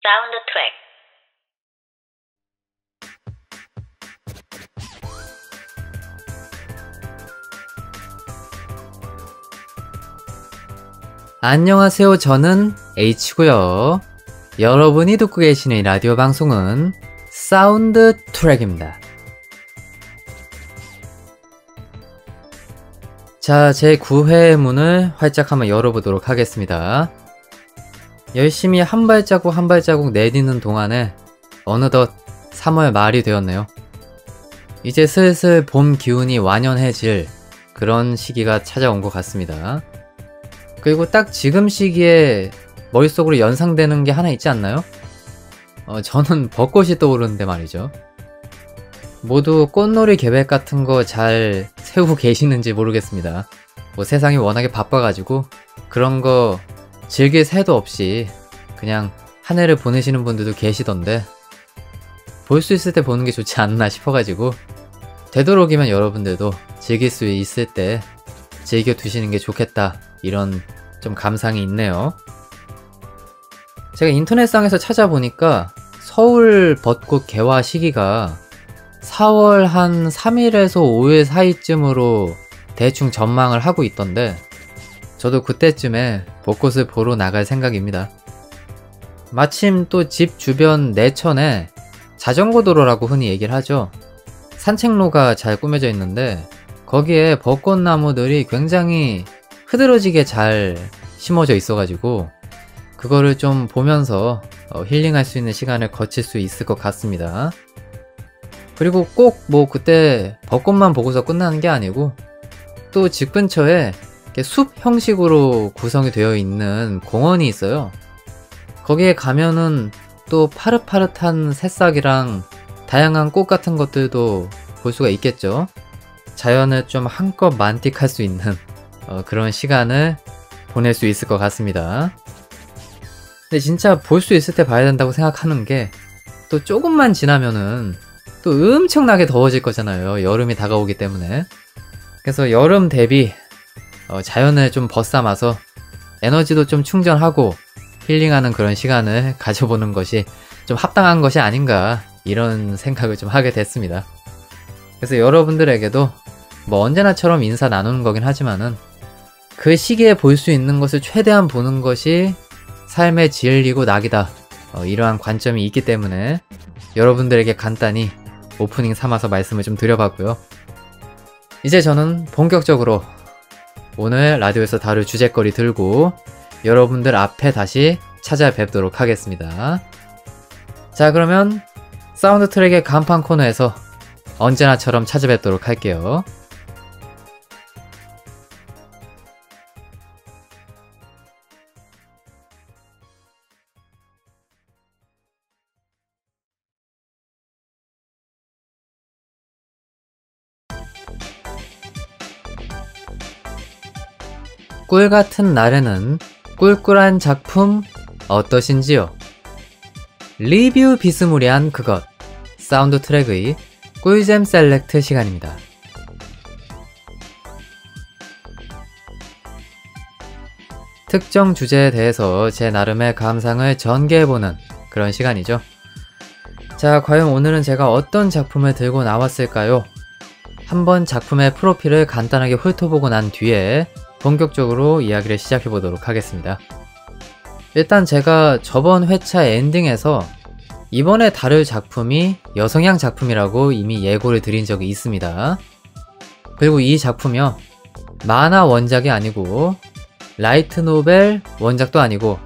사운드 트랙. 안녕하세요. 저는 H고요. 여러분이 듣고 계시는 이 라디오 방송은 사운드 트랙입니다. 자, 제 9회의 문을 활짝 한번 열어보도록 하겠습니다. 열심히 한 발자국 한 발자국 내딛는 동안에 어느덧 3월 말이 되었네요. 이제 슬슬 봄 기운이 완연해질 그런 시기가 찾아온 것 같습니다. 그리고 딱 지금 시기에 머릿속으로 연상되는 게 하나 있지 않나요? 저는 벚꽃이 떠오르는데 말이죠. 모두 꽃놀이 계획 같은 거 잘 세우고 계시는지 모르겠습니다. 세상이 워낙에 바빠가지고 그런 거 즐길 새도 없이 그냥 한 해를 보내시는 분들도 계시던데 볼 수 있을 때 보는 게 좋지 않나 싶어가지고 되도록이면 여러분들도 즐길 수 있을 때 즐겨 두시는 게 좋겠다, 이런 좀 감상이 있네요. 제가 인터넷상에서 찾아보니까 서울 벚꽃 개화 시기가 4월 한 3일에서 5일 사이쯤으로 대충 전망을 하고 있던데 저도 그때쯤에 벚꽃을 보러 나갈 생각입니다. 마침 또 집 주변 내천에 자전거 도로라고 흔히 얘기를 하죠. 산책로가 잘 꾸며져 있는데 거기에 벚꽃나무들이 굉장히 흐드러지게 잘 심어져 있어가지고 그거를 좀 보면서 힐링할 수 있는 시간을 거칠 수 있을 것 같습니다. 그리고 꼭 그때 벚꽃만 보고서 끝나는 게 아니고 또 집 근처에 숲 형식으로 구성이 되어 있는 공원이 있어요. 거기에 가면은 또 파릇파릇한 새싹이랑 다양한 꽃 같은 것들도 볼 수가 있겠죠. 자연을 좀 한껏 만끽할 수 있는 그런 시간을 보낼 수 있을 것 같습니다. 근데 진짜 볼 수 있을 때 봐야 된다고 생각하는 게 또 조금만 지나면은 또 엄청나게 더워질 거잖아요. 여름이 다가오기 때문에. 그래서 여름 대비 자연을 좀 벗삼아서 에너지도 좀 충전하고 힐링하는 그런 시간을 가져보는 것이 좀 합당한 것이 아닌가, 이런 생각을 좀 하게 됐습니다. 그래서 여러분들에게도 언제나처럼 인사 나누는 거긴 하지만은 그 시기에 볼 수 있는 것을 최대한 보는 것이 삶의 진리고 낙이다, 이러한 관점이 있기 때문에 여러분들에게 간단히 오프닝 삼아서 말씀을 좀 드려봤고요. 이제 저는 본격적으로 오늘 라디오에서 다룰 주제거리 들고 여러분들 앞에 다시 찾아뵙도록 하겠습니다. 자, 그러면 사운드 트랙의 간판 코너에서 언제나처럼 찾아뵙도록 할게요. 꿀같은 날에는 꿀꿀한 작품 어떠신지요? 리뷰 비스무리한 그것, 사운드 트랙의 꿀잼 셀렉트 시간입니다. 특정 주제에 대해서 제 나름의 감상을 전개해보는 그런 시간이죠. 자, 과연 오늘은 제가 어떤 작품을 들고 나왔을까요? 한번 작품의 프로필을 간단하게 훑어보고 난 뒤에 본격적으로 이야기를 시작해보도록 하겠습니다. 일단 제가 저번 회차 엔딩에서 이번에 다룰 작품이 여성향 작품이라고 이미 예고를 드린 적이 있습니다. 그리고 이 작품이요, 만화 원작이 아니고 라이트 노벨 원작도 아니고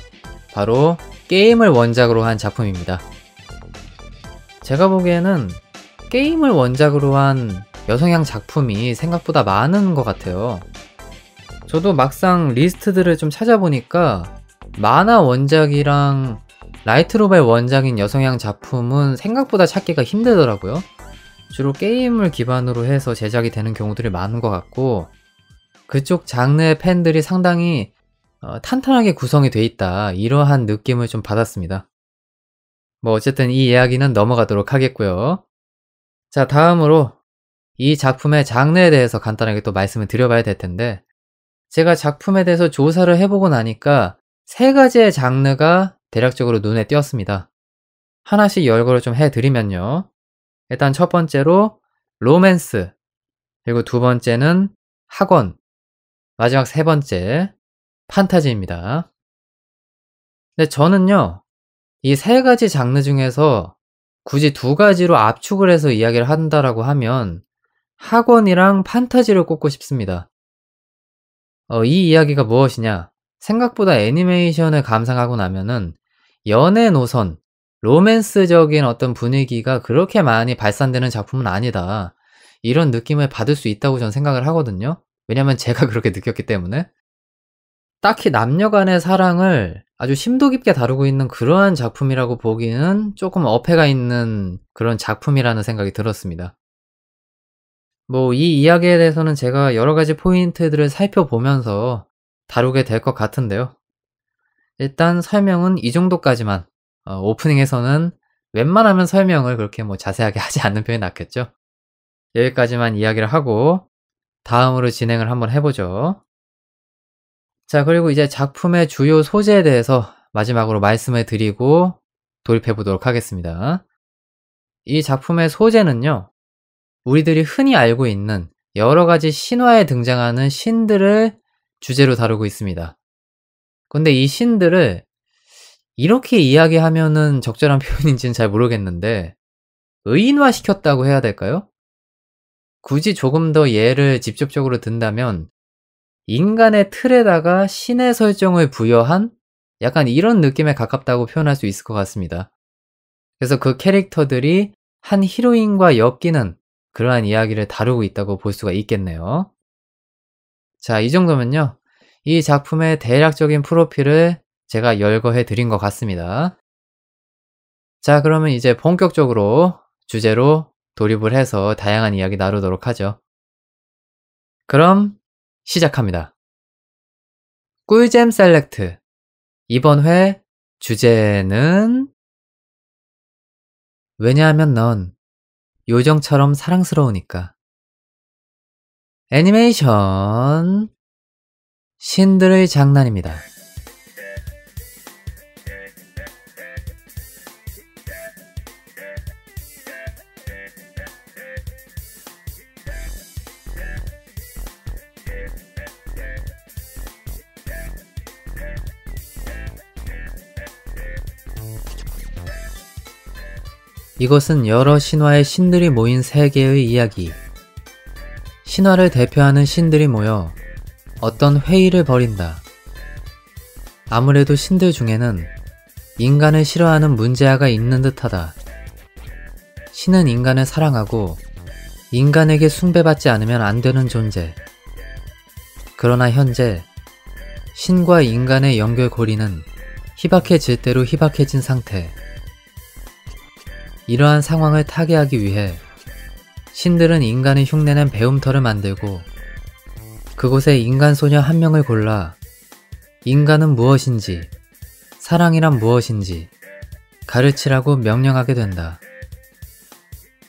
바로 게임을 원작으로 한 작품입니다. 제가 보기에는 게임을 원작으로 한 여성향 작품이 생각보다 많은 것 같아요. 저도 막상 리스트들을 좀 찾아보니까 만화 원작이랑 라이트 노벨 원작인 여성향 작품은 생각보다 찾기가 힘들더라고요. 주로 게임을 기반으로 해서 제작이 되는 경우들이 많은 것 같고 그쪽 장르의 팬들이 상당히 탄탄하게 구성이 돼 있다, 이러한 느낌을 좀 받았습니다. 어쨌든 이 이야기는 넘어가도록 하겠고요. 자, 다음으로 이 작품의 장르에 대해서 간단하게 또 말씀을 드려봐야 될 텐데 제가 작품에 대해서 조사를 해보고 나니까 3가지의 장르가 대략적으로 눈에 띄었습니다. 하나씩 열거를 좀 해드리면요. 일단 첫 번째로 로맨스, 그리고 두 번째는 학원, 마지막 세 번째 판타지입니다. 근데 저는요, 이 세 가지 장르 중에서 굳이 두 가지로 압축을 해서 이야기를 한다라고 하면 학원이랑 판타지를 꼽고 싶습니다. 이 이야기가 무엇이냐? 생각보다 애니메이션을 감상하고 나면은 연애 노선, 로맨스적인 어떤 분위기가 그렇게 많이 발산되는 작품은 아니다. 이런 느낌을 받을 수 있다고 저는 생각을 하거든요. 왜냐면 제가 그렇게 느꼈기 때문에. 딱히 남녀 간의 사랑을 아주 심도 깊게 다루고 있는 그러한 작품이라고 보기는 조금 어폐가 있는 그런 작품이라는 생각이 들었습니다. 뭐 이 이야기에 대해서는 제가 여러 가지 포인트들을 살펴보면서 다루게 될 것 같은데요. 일단 설명은 이 정도까지만, 오프닝에서는 웬만하면 설명을 그렇게 뭐 자세하게 하지 않는 편이 낫겠죠. 여기까지만 이야기를 하고 다음으로 진행을 한번 해보죠. 자, 그리고 이제 작품의 주요 소재에 대해서 마지막으로 말씀을 드리고 돌입해 보도록 하겠습니다. 이 작품의 소재는요, 우리들이 흔히 알고 있는 여러 가지 신화에 등장하는 신들을 주제로 다루고 있습니다. 근데 이 신들을 이렇게 이야기하면은 적절한 표현인지는 잘 모르겠는데, 의인화시켰다고 해야 될까요? 굳이 조금 더 예를 직접적으로 든다면, 인간의 틀에다가 신의 설정을 부여한 약간 이런 느낌에 가깝다고 표현할 수 있을 것 같습니다. 그래서 그 캐릭터들이 한 히로인과 엮이는 그러한 이야기를 다루고 있다고 볼 수가 있겠네요. 자, 이 정도면요. 이 작품의 대략적인 프로필을 제가 열거해 드린 것 같습니다. 자, 그러면 이제 본격적으로 주제로 돌입을 해서 다양한 이야기 나누도록 하죠. 그럼 시작합니다. 꿀잼 셀렉트. 이번 회 주제는 왜냐하면 넌 요정처럼 사랑스러우니까. 애니메이션 신들의 장난입니다. 이것은 여러 신화의 신들이 모인 세계의 이야기. 신화를 대표하는 신들이 모여 어떤 회의를 벌인다. 아무래도 신들 중에는 인간을 싫어하는 문제아가 있는 듯하다. 신은 인간을 사랑하고 인간에게 숭배받지 않으면 안 되는 존재. 그러나 현재 신과 인간의 연결고리는 희박해질 대로 희박해진 상태. 이러한 상황을 타개하기 위해 신들은 인간이 흉내낸 배움터를 만들고 그곳에 인간 소녀 한 명을 골라 인간은 무엇인지, 사랑이란 무엇인지 가르치라고 명령하게 된다.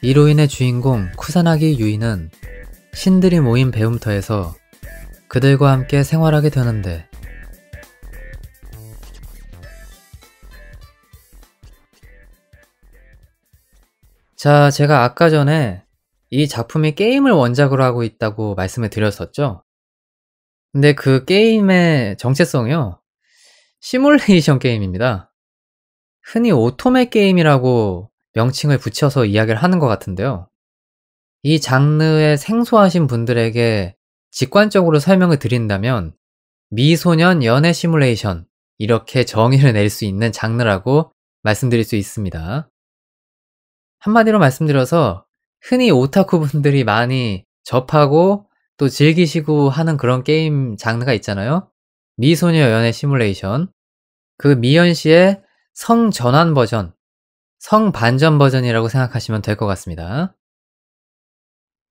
이로 인해 주인공 쿠사나기 유이는 신들이 모인 배움터에서 그들과 함께 생활하게 되는데, 자, 제가 아까 전에 이 작품이 게임을 원작으로 하고 있다고 말씀을 드렸었죠? 근데 그 게임의 정체성이요, 시뮬레이션 게임입니다. 흔히 오토메 게임이라고 명칭을 붙여서 이야기를 하는 것 같은데요. 이 장르에 생소하신 분들에게 직관적으로 설명을 드린다면 미소년 연애 시뮬레이션, 이렇게 정의를 낼 수 있는 장르라고 말씀드릴 수 있습니다. 한마디로 말씀드려서 흔히 오타쿠 분들이 많이 접하고 또 즐기시고 하는 그런 게임 장르가 있잖아요. 미소녀 연애 시뮬레이션. 그 미연씨의 성전환 버전, 성반전 버전이라고 생각하시면 될 것 같습니다.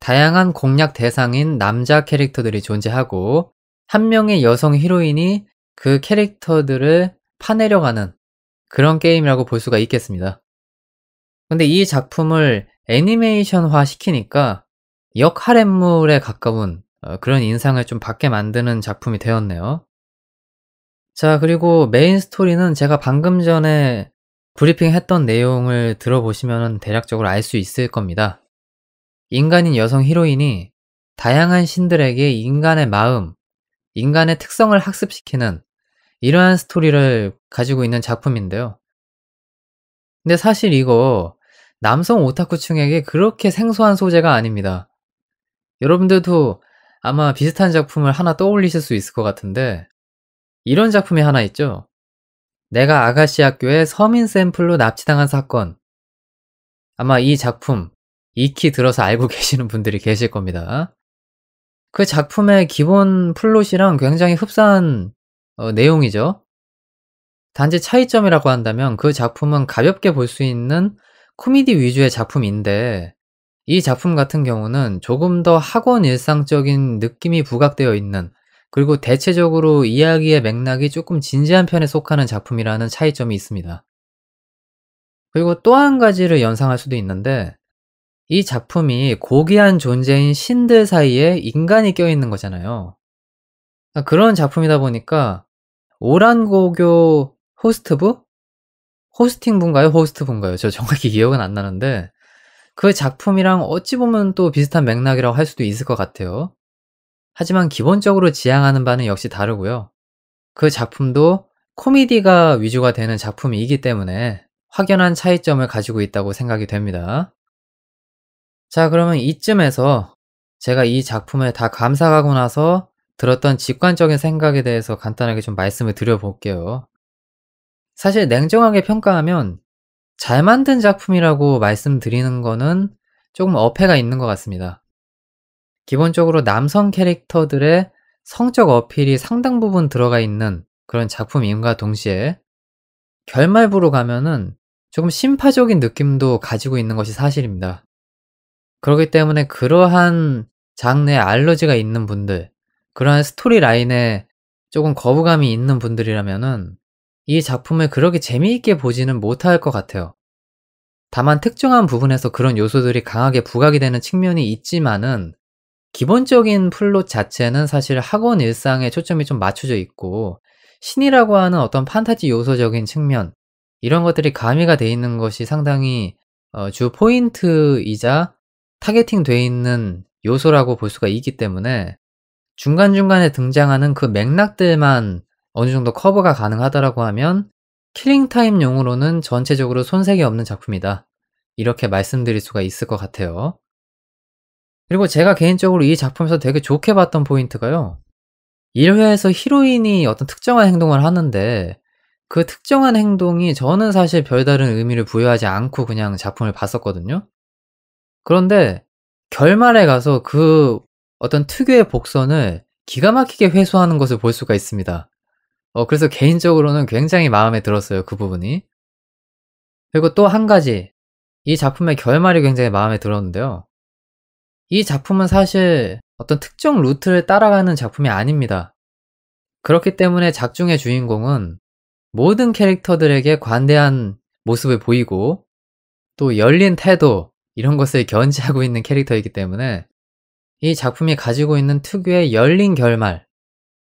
다양한 공략 대상인 남자 캐릭터들이 존재하고 한 명의 여성 히로인이 그 캐릭터들을 파내려가는 그런 게임이라고 볼 수가 있겠습니다. 근데 이 작품을 애니메이션화 시키니까 역할앤물에 가까운 그런 인상을 좀 받게 만드는 작품이 되었네요. 자, 그리고 메인 스토리는 제가 방금 전에 브리핑 했던 내용을 들어보시면 대략적으로 알 수 있을 겁니다. 인간인 여성 히로인이 다양한 신들에게 인간의 마음, 인간의 특성을 학습시키는 이러한 스토리를 가지고 있는 작품인데요. 근데 사실 이거 남성 오타쿠층에게 그렇게 생소한 소재가 아닙니다. 여러분들도 아마 비슷한 작품을 하나 떠올리실 수 있을 것 같은데, 이런 작품이 하나 있죠. 내가 아가씨 학교에 서민 샘플로 납치당한 사건. 아마 이 작품 익히 들어서 알고 계시는 분들이 계실 겁니다. 그 작품의 기본 플롯이랑 굉장히 흡사한 내용이죠. 단지 차이점이라고 한다면 그 작품은 가볍게 볼 수 있는 코미디 위주의 작품인데, 이 작품 같은 경우는 조금 더 학원 일상적인 느낌이 부각되어 있는, 그리고 대체적으로 이야기의 맥락이 조금 진지한 편에 속하는 작품이라는 차이점이 있습니다. 그리고 또 한 가지를 연상할 수도 있는데, 이 작품이 고귀한 존재인 신들 사이에 인간이 껴있는 거잖아요. 그런 작품이다 보니까 오란고교 호스트부? 호스팅부인가요? 호스트부인가요? 저 정확히 기억은 안 나는데, 그 작품이랑 어찌 보면 또 비슷한 맥락이라고 할 수도 있을 것 같아요. 하지만 기본적으로 지향하는 바는 역시 다르고요. 그 작품도 코미디가 위주가 되는 작품이기 때문에 확연한 차이점을 가지고 있다고 생각이 됩니다. 자, 그러면 이쯤에서 제가 이 작품을 다 감상하고 나서 들었던 직관적인 생각에 대해서 간단하게 좀 말씀을 드려볼게요. 사실 냉정하게 평가하면 잘 만든 작품이라고 말씀드리는 거는 조금 어폐가 있는 것 같습니다. 기본적으로 남성 캐릭터들의 성적 어필이 상당 부분 들어가 있는 그런 작품임과 동시에 결말부로 가면은 조금 심파적인 느낌도 가지고 있는 것이 사실입니다. 그렇기 때문에 그러한 장르에 알러지가 있는 분들, 그러한 스토리 라인에 조금 거부감이 있는 분들이라면은 이 작품을 그렇게 재미있게 보지는 못할 것 같아요. 다만 특정한 부분에서 그런 요소들이 강하게 부각이 되는 측면이 있지만은 기본적인 플롯 자체는 사실 학원 일상에 초점이 좀 맞춰져 있고, 신이라고 하는 어떤 판타지 요소적인 측면, 이런 것들이 가미가 돼 있는 것이 상당히 주 포인트이자 타겟팅 돼 있는 요소라고 볼 수가 있기 때문에 중간중간에 등장하는 그 맥락들만 어느 정도 커버가 가능하다라고 하면 킬링타임용으로는 전체적으로 손색이 없는 작품이다, 이렇게 말씀드릴 수가 있을 것 같아요. 그리고 제가 개인적으로 이 작품에서 되게 좋게 봤던 포인트가요. 1회에서 히로인이 어떤 특정한 행동을 하는데 그 특정한 행동이 저는 사실 별다른 의미를 부여하지 않고 그냥 작품을 봤었거든요. 그런데 결말에 가서 그 어떤 특유의 복선을 기가 막히게 회수하는 것을 볼 수가 있습니다. 그래서 개인적으로는 굉장히 마음에 들었어요, 그 부분이. 그리고 또 한 가지, 이 작품의 결말이 굉장히 마음에 들었는데요. 이 작품은 사실 어떤 특정 루트를 따라가는 작품이 아닙니다. 그렇기 때문에 작중의 주인공은 모든 캐릭터들에게 관대한 모습을 보이고 또 열린 태도, 이런 것을 견지하고 있는 캐릭터이기 때문에 이 작품이 가지고 있는 특유의 열린 결말,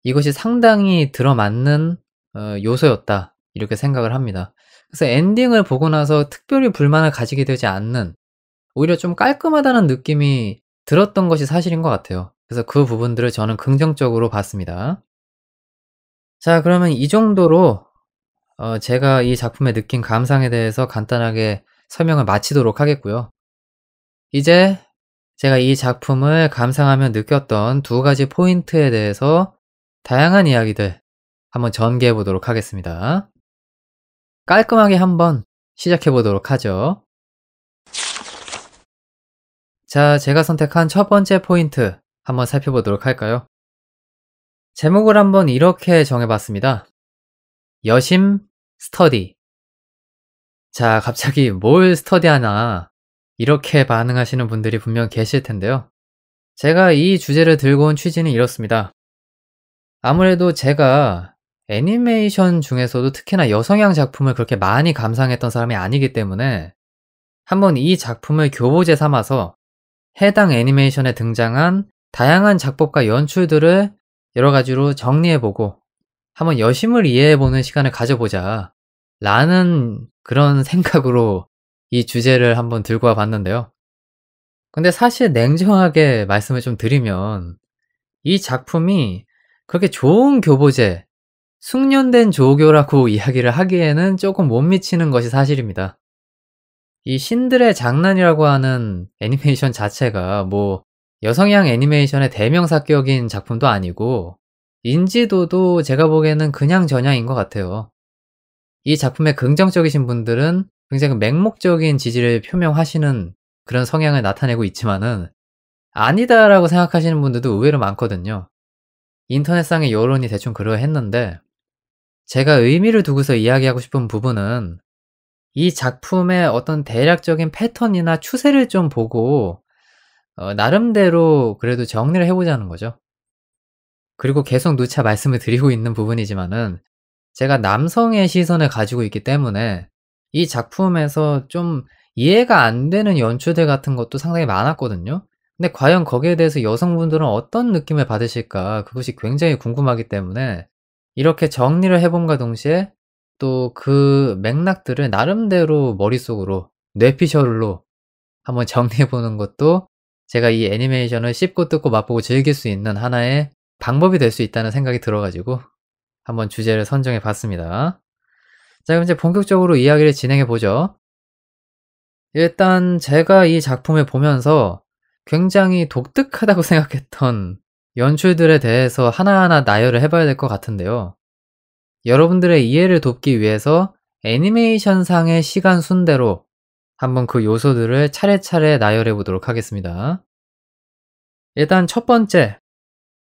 이것이 상당히 들어맞는 요소였다, 이렇게 생각을 합니다. 그래서 엔딩을 보고 나서 특별히 불만을 가지게 되지 않는, 오히려 좀 깔끔하다는 느낌이 들었던 것이 사실인 것 같아요. 그래서 그 부분들을 저는 긍정적으로 봤습니다. 자, 그러면 이 정도로 제가 이 작품에 느낀 감상에 대해서 간단하게 설명을 마치도록 하겠고요. 이제 제가 이 작품을 감상하며 느꼈던 두 가지 포인트에 대해서 다양한 이야기들 한번 전개해 보도록 하겠습니다. 깔끔하게 한번 시작해 보도록 하죠. 자, 제가 선택한 첫 번째 포인트 한번 살펴보도록 할까요? 제목을 한번 이렇게 정해봤습니다. 여심 스터디. 자, 갑자기 뭘 스터디하나 이렇게 반응하시는 분들이 분명 계실 텐데요. 제가 이 주제를 들고 온 취지는 이렇습니다. 아무래도 제가 애니메이션 중에서도 특히나 여성향 작품을 그렇게 많이 감상했던 사람이 아니기 때문에 한번 이 작품을 교보제 삼아서 해당 애니메이션에 등장한 다양한 작법과 연출들을 여러 가지로 정리해보고 한번 여심을 이해해보는 시간을 가져보자, 라는 그런 생각으로 이 주제를 한번 들고 와 봤는데요. 근데 사실 냉정하게 말씀을 좀 드리면 이 작품이 그렇게 좋은 교보제, 숙련된 조교라고 이야기를 하기에는 쪼끔 못 미치는 것이 사실입니다. 이 신들의 장난이라고 하는 애니메이션 자체가 뭐 여성향 애니메이션의 대명사격인 작품도 아니고 인지도도 제가 보기에는 그냥저냥인 것 같아요. 이 작품에 긍정적이신 분들은 굉장히 맹목적인 지지를 표명하시는 그런 성향을 나타내고 있지만은 아니다라고 생각하시는 분들도 의외로 많거든요. 인터넷상의 여론이 대충 그러했는데 제가 의미를 두고서 이야기하고 싶은 부분은 이 작품의 어떤 대략적인 패턴이나 추세를 좀 보고 나름대로 그래도 정리를 해 보자는 거죠. 그리고 계속 누차 말씀을 드리고 있는 부분이지만은 제가 남성의 시선을 가지고 있기 때문에 이 작품에서 좀 이해가 안 되는 연출들 같은 것도 상당히 많았거든요. 근데 과연 거기에 대해서 여성분들은 어떤 느낌을 받으실까 그것이 굉장히 궁금하기 때문에 이렇게 정리를 해 봄과 동시에 또 그 맥락들을 나름대로 머릿속으로 뇌피셜로 한번 정리해 보는 것도 제가 이 애니메이션을 씹고 뜯고 맛보고 즐길 수 있는 하나의 방법이 될 수 있다는 생각이 들어 가지고 한번 주제를 선정해 봤습니다. 자 그럼 이제 본격적으로 이야기를 진행해 보죠. 일단 제가 이 작품을 보면서 굉장히 독특하다고 생각했던 연출들에 대해서 하나하나 나열을 해 봐야 될 것 같은데요. 여러분들의 이해를 돕기 위해서 애니메이션상의 시간 순대로 한번 그 요소들을 차례차례 나열해 보도록 하겠습니다. 일단 첫 번째,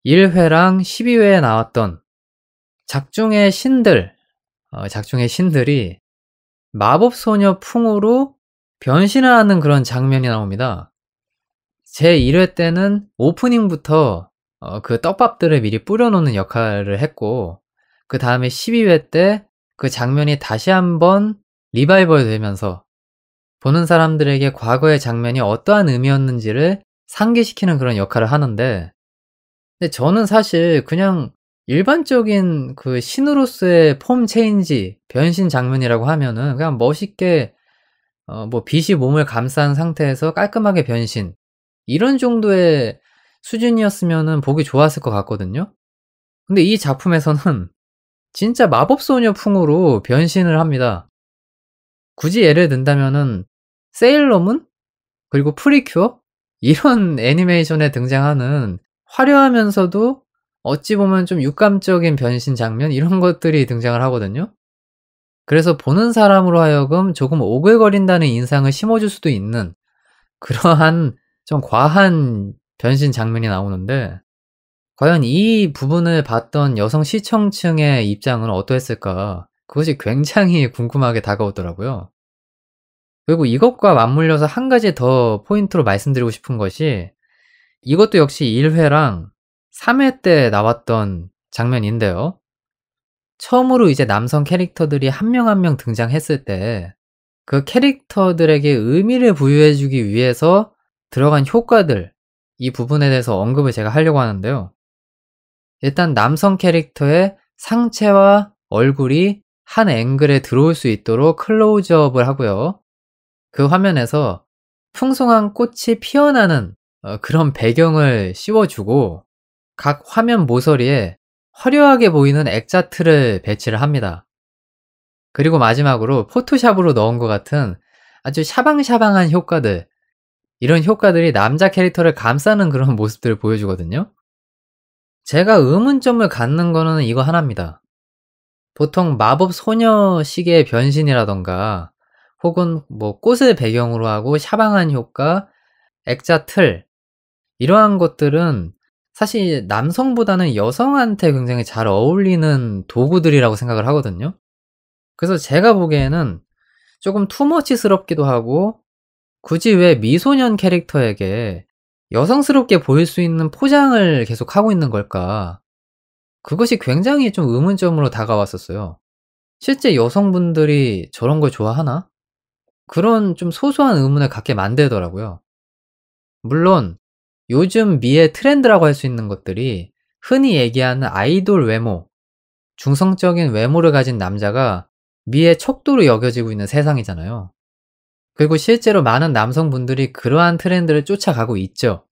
1회랑 12회에 나왔던 작중의 신들, 작중의 신들이 마법소녀 풍으로 변신을 하는 그런 장면이 나옵니다. 제 1회 때는 오프닝부터 그 떡밥들을 미리 뿌려 놓는 역할을 했고 그 다음에 12회 때 그 장면이 다시 한번 리바이벌 되면서 보는 사람들에게 과거의 장면이 어떠한 의미였는지를 상기시키는 그런 역할을 하는데 근데 저는 사실 그냥 일반적인 그 신으로서의 폼 체인지, 변신 장면이라고 하면은 그냥 멋있게 뭐 빛이 몸을 감싼 상태에서 깔끔하게 변신 이런 정도의 수준이었으면은 보기 좋았을 것 같거든요. 근데 이 작품에서는 진짜 마법소녀풍으로 변신을 합니다. 굳이 예를 든다면은 세일러문 그리고 프리큐어 이런 애니메이션에 등장하는 화려하면서도 어찌 보면 좀 육감적인 변신 장면 이런 것들이 등장을 하거든요. 그래서 보는 사람으로 하여금 조금 오글거린다는 인상을 심어줄 수도 있는 그러한 좀 과한 변신 장면이 나오는데 과연 이 부분을 봤던 여성 시청층의 입장은 어떠했을까? 그것이 굉장히 궁금하게 다가오더라고요. 그리고 이것과 맞물려서 한 가지 더 포인트로 말씀드리고 싶은 것이 이것도 역시 1회랑 3회 때 나왔던 장면인데요. 처음으로 이제 남성 캐릭터들이 한 명 한 명 등장했을 때 그 캐릭터들에게 의미를 부여해 주기 위해서 들어간 효과들 이 부분에 대해서 언급을 제가 하려고 하는데요. 일단 남성 캐릭터의 상체와 얼굴이 한 앵글에 들어올 수 있도록 클로즈업을 하고요. 그 화면에서 풍성한 꽃이 피어나는 그런 배경을 씌워주고 각 화면 모서리에 화려하게 보이는 액자 틀을 배치를 합니다. 그리고 마지막으로 포토샵으로 넣은 것 같은 아주 샤방샤방한 효과들 이런 효과들이 남자 캐릭터를 감싸는 그런 모습들을 보여주거든요. 제가 의문점을 갖는 거는 이거 하나입니다. 보통 마법 소녀식의 변신이라던가 혹은 뭐 꽃을 배경으로 하고 샤방한 효과, 액자 틀 이러한 것들은 사실 남성보다는 여성한테 굉장히 잘 어울리는 도구들이라고 생각을 하거든요. 그래서 제가 보기에는 조금 투머치스럽기도 하고 굳이 왜 미소년 캐릭터에게 여성스럽게 보일 수 있는 포장을 계속 하고 있는 걸까? 그것이 굉장히 좀 의문점으로 다가왔었어요. 실제 여성분들이 저런 걸 좋아하나? 그런 좀 소소한 의문을 갖게 만들더라고요. 물론 요즘 미의 트렌드라고 할 수 있는 것들이 흔히 얘기하는 아이돌 외모, 중성적인 외모를 가진 남자가 미의 척도로 여겨지고 있는 세상이잖아요. 그리고 실제로 많은 남성분들이 그러한 트렌드를 쫓아가고 있죠.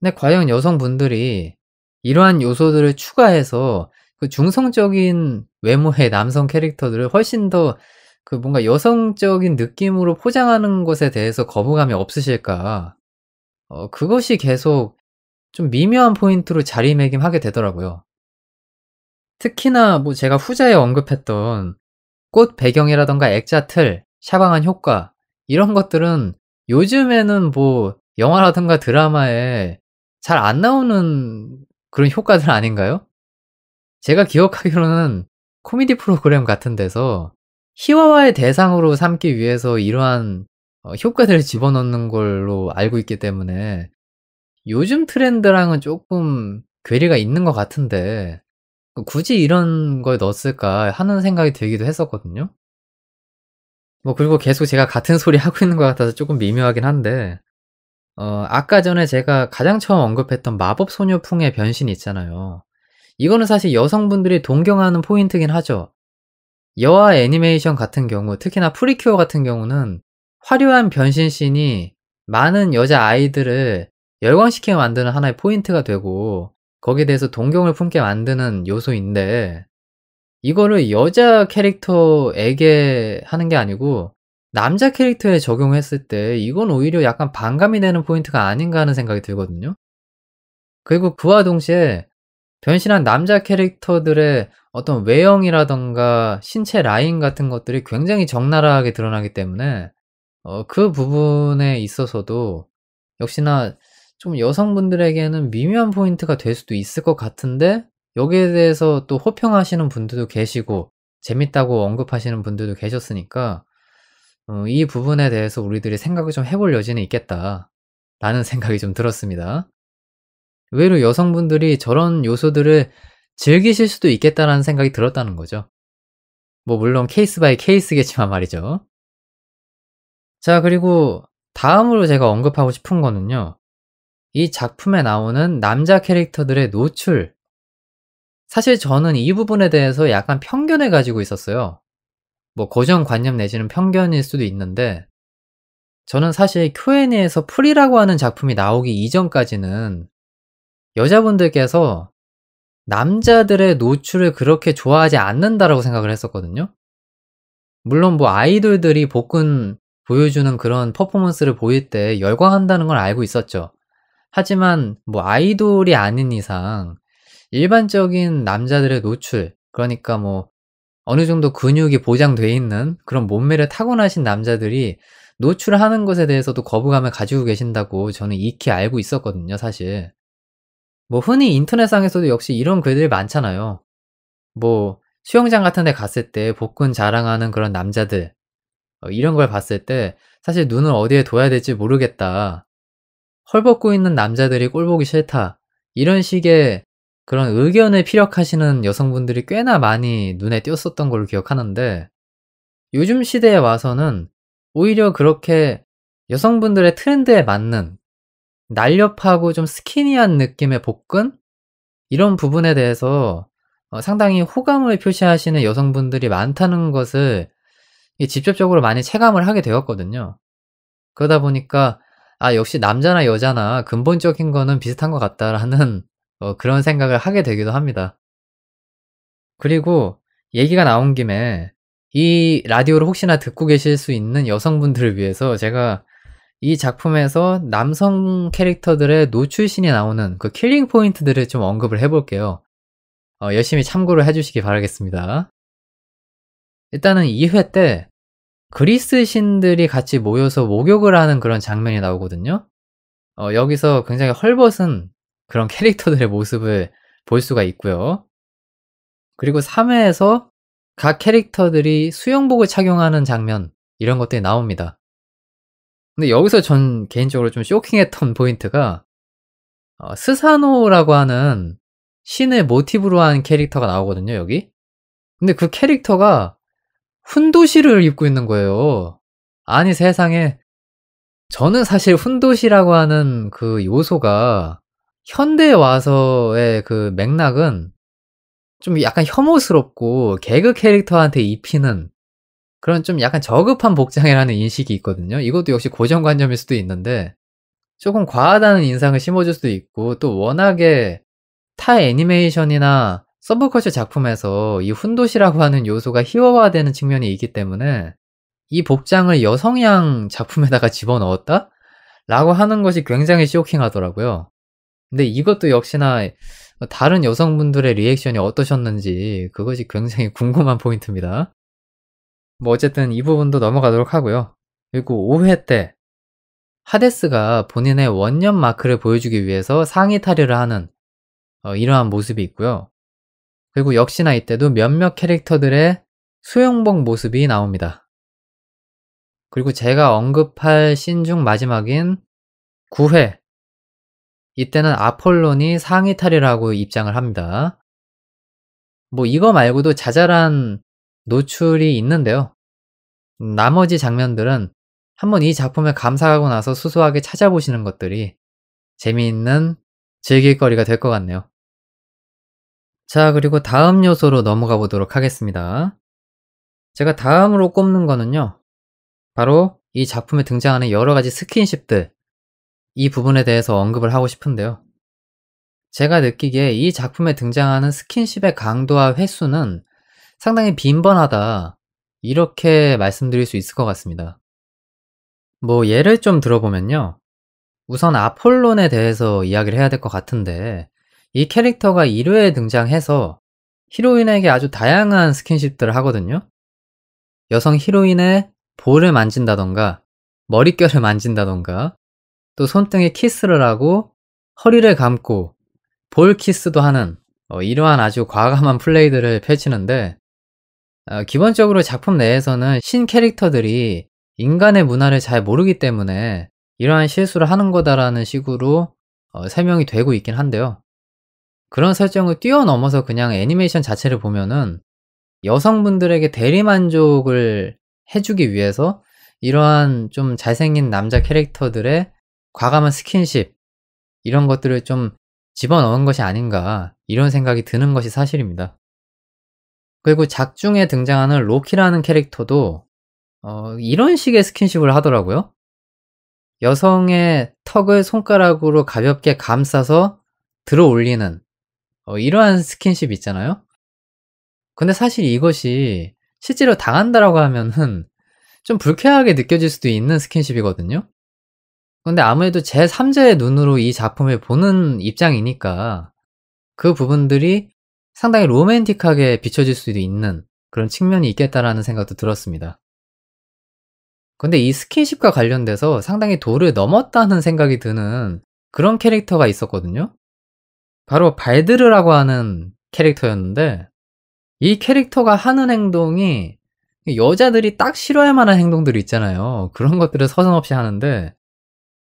근데 과연 여성분들이 이러한 요소들을 추가해서 그 중성적인 외모의 남성 캐릭터들을 훨씬 더 그 뭔가 여성적인 느낌으로 포장하는 것에 대해서 거부감이 없으실까? 그것이 계속 좀 미묘한 포인트로 자리매김하게 되더라고요. 특히나 뭐 제가 후자에 언급했던 꽃 배경이라든가 액자 틀, 샤방한 효과 이런 것들은 요즘에는 뭐 영화라든가 드라마에 잘 안 나오는 그런 효과들 아닌가요? 제가 기억하기로는 코미디 프로그램 같은 데서 희화화의 대상으로 삼기 위해서 이러한 효과들을 집어넣는 걸로 알고 있기 때문에 요즘 트렌드랑은 쪼끔 괴리가 있는 것 같은데 '굳이 이런 걸 넣었을까?' 하는 생각이 들기도 했었거든요. 뭐 그리고 계속 제가 같은 소리 하고 있는 것 같아서 쪼끔 미묘하긴 한데 아까 전에 제가 가장 처음 언급했던 마법소녀풍의 변신 있잖아요. 이거는 사실 여성분들이 동경하는 포인트긴 하죠. 여아 애니메이션 같은 경우 특히나 프리큐어 같은 경우는 화려한 변신 씬이 많은 여자아이들을 열광시키게 만드는 하나의 포인트가 되고 거기에 대해서 동경을 품게 만드는 요소인데 이거를 여자 캐릭터에게 하는 게 아니고 남자 캐릭터에 적용했을 때 이건 오히려 약간 반감이 되는 포인트가 아닌가 하는 생각이 들거든요. 그리고 그와 동시에 변신한 남자 캐릭터들의 어떤 외형이라든가 신체 라인 같은 것들이 굉장히 적나라하게 드러나기 때문에 그 부분에 있어서도 역시나 좀 여성분들에게는 미묘한 포인트가 될 수도 있을 것 같은데 여기에 대해서 또 호평하시는 분들도 계시고 재밌다고 언급하시는 분들도 계셨으니까 '이 부분에 대해서 우리들이 생각을 좀 해볼 여지는 있겠다.'라는 생각이 좀 들었습니다. 의외로 여성분들이 저런 요소들을 즐기실 수도 있겠다라는 생각이 들었다는 거죠. 뭐 물론 케이스 바이 케이스겠지만 말이죠. 자 그리고 다음으로 제가 언급하고 싶은 거는요. 이 작품에 나오는 남자 캐릭터들의 노출. 사실 저는 이 부분에 대해서 약간 편견을 가지고 있었어요. 뭐 고정관념 내지는 편견일 수도 있는데 저는 사실 Q&A에서 풀이라고 하는 작품이 나오기 이전까지는 여자분들께서 남자들의 노출을 그렇게 좋아하지 않는다라고 생각을 했었거든요. 물론 뭐 아이돌들이 복근 보여주는 그런 퍼포먼스를 보일 때 열광한다는 걸 알고 있었죠. 하지만 뭐 아이돌이 아닌 이상 일반적인 남자들의 노출 그러니까 뭐 어느 정도 근육이 보장돼 있는 그런 몸매를 타고나신 남자들이 노출하는 것에 대해서도 거부감을 가지고 계신다고 저는 익히 알고 있었거든요 사실. 뭐 흔히 인터넷상에서도 역시 이런 글들이 많잖아요. 뭐 수영장 같은 데 갔을 때 복근 자랑하는 그런 남자들 이런 걸 봤을 때 사실 '눈을 어디에 둬야 될지 모르겠다. 헐벗고 있는 남자들이 꼴 보기 싫다.' 이런 식의 그런 의견을 피력하시는 여성분들이 꽤나 많이 눈에 띄었었던 걸로 기억하는데 요즘 시대에 와서는 오히려 그렇게 여성분들의 트렌드에 맞는 날렵하고 좀 스키니한 느낌의 복근 이런 부분에 대해서 상당히 호감을 표시하시는 여성분들이 많다는 것을 이 직접적으로 많이 체감을 하게 되었거든요. 그러다 보니까 '아 역시 남자나 여자나 근본적인 거는 비슷한 것 같다.'라는 그런 생각을 하게 되기도 합니다. 그리고 얘기가 나온 김에 이 라디오를 혹시나 듣고 계실 수 있는 여성분들을 위해서 제가 이 작품에서 남성 캐릭터들의 노출신이 나오는 그 킬링 포인트들을 좀 언급을 해 볼게요. 열심히 참고를 해 주시기 바라겠습니다. 일단은 2회 때 그리스 신들이 같이 모여서 목욕을 하는 그런 장면이 나오거든요. 여기서 굉장히 헐벗은 그런 캐릭터들의 모습을 볼 수가 있고요. 그리고 3 회에서 각 캐릭터들이 수영복을 착용하는 장면 이런 것들이 나옵니다. 근데 여기서 전 개인적으로 좀 쇼킹했던 포인트가 스사노라고 하는 신을 모티브로 한 캐릭터가 나오거든요 여기. 근데 그 캐릭터가 훈도시를 입고 있는 거예요. 아니 세상에 저는 사실 훈도시라고 하는 그 요소가 현대에 와서의 그 맥락은 좀 약간 혐오스럽고 개그 캐릭터한테 입히는 그런 좀 약간 저급한 복장이라는 인식이 있거든요. 이것도 역시 고정관념일 수도 있는데 조금 과하다는 인상을 심어줄 수도 있고, 또 워낙에 타 애니메이션이나 서브컬처 작품에서 이 훈도시라고 하는 요소가 희화화되는 측면이 있기 때문에 '이 복장을 여성향 작품에다가 집어넣었다?' 라고 하는 것이 굉장히 쇼킹하더라고요. 근데 이것도 역시나 다른 여성분들의 리액션이 어떠셨는지 그것이 굉장히 궁금한 포인트입니다. 뭐 어쨌든 이 부분도 넘어가도록 하고요. 그리고 5회 때 하데스가 본인의 원년 마크를 보여주기 위해서 상의 탈의를 하는 이러한 모습이 있고요. 그리고 역시나 이때도 몇몇 캐릭터들의 수영복 모습이 나옵니다. 그리고 제가 언급할 씬 중 마지막인 9회, 이때는 아폴론이 상의 탈의를 하고 입장을 합니다. 뭐 이거 말고도 자잘한 노출이 있는데요. 나머지 장면들은 한번 이 작품을 감상하고 나서 수수하게 찾아보시는 것들이 재미있는 즐길거리가 될 것 같네요. 자, 그리고 다음 요소로 넘어가 보도록 하겠습니다. 제가 다음으로 꼽는 거는요, 바로 이 작품에 등장하는 여러 가지 스킨십들, 이 부분에 대해서 언급을 하고 싶은데요. 제가 느끼기에 이 작품에 등장하는 스킨십의 강도와 횟수는 상당히 빈번하다, 이렇게 말씀드릴 수 있을 것 같습니다. 뭐 예를 좀 들어보면요. 우선 아폴론에 대해서 이야기를 해야 될 것 같은데, 이 캐릭터가 1회에 등장해서 히로인에게 아주 다양한 스킨십들을 하거든요. 여성 히로인의 볼을 만진다던가 머릿결을 만진다던가, 또 손등에 키스를 하고 허리를 감고 볼 키스도 하는 이러한 아주 과감한 플레이들을 펼치는데, 기본적으로 작품 내에서는 신 캐릭터들이 인간의 문화를 잘 모르기 때문에 이러한 실수를 하는 거다라는 식으로 설명이 되고 있긴 한데요. 그런 설정을 뛰어넘어서 그냥 애니메이션 자체를 보면은 여성분들에게 대리만족을 해주기 위해서 이러한 좀 잘생긴 남자 캐릭터들의 과감한 스킨십, 이런 것들을 좀 집어넣은 것이 아닌가, 이런 생각이 드는 것이 사실입니다. 그리고 작중에 등장하는 로키라는 캐릭터도 이런 식의 스킨십을 하더라고요. 여성의 턱을 손가락으로 가볍게 감싸서 들어 올리는 이러한 스킨십 있잖아요. 근데 사실 이것이 실제로 당한다라고 하면은 좀 불쾌하게 느껴질 수도 있는 스킨십이거든요. 근데 아무래도 제3자의 눈으로 이 작품을 보는 입장이니까 그 부분들이 상당히 로맨틱하게 비춰질 수도 있는 그런 측면이 있겠다라는 생각도 들었습니다. 근데 이 스킨십과 관련돼서 상당히 도를 넘었다는 생각이 드는 그런 캐릭터가 있었거든요. 바로 발드르라고 하는 캐릭터였는데, 이 캐릭터가 하는 행동이 여자들이 딱 싫어할 만한 행동들이 있잖아요. 그런 것들을 서슴없이 하는데,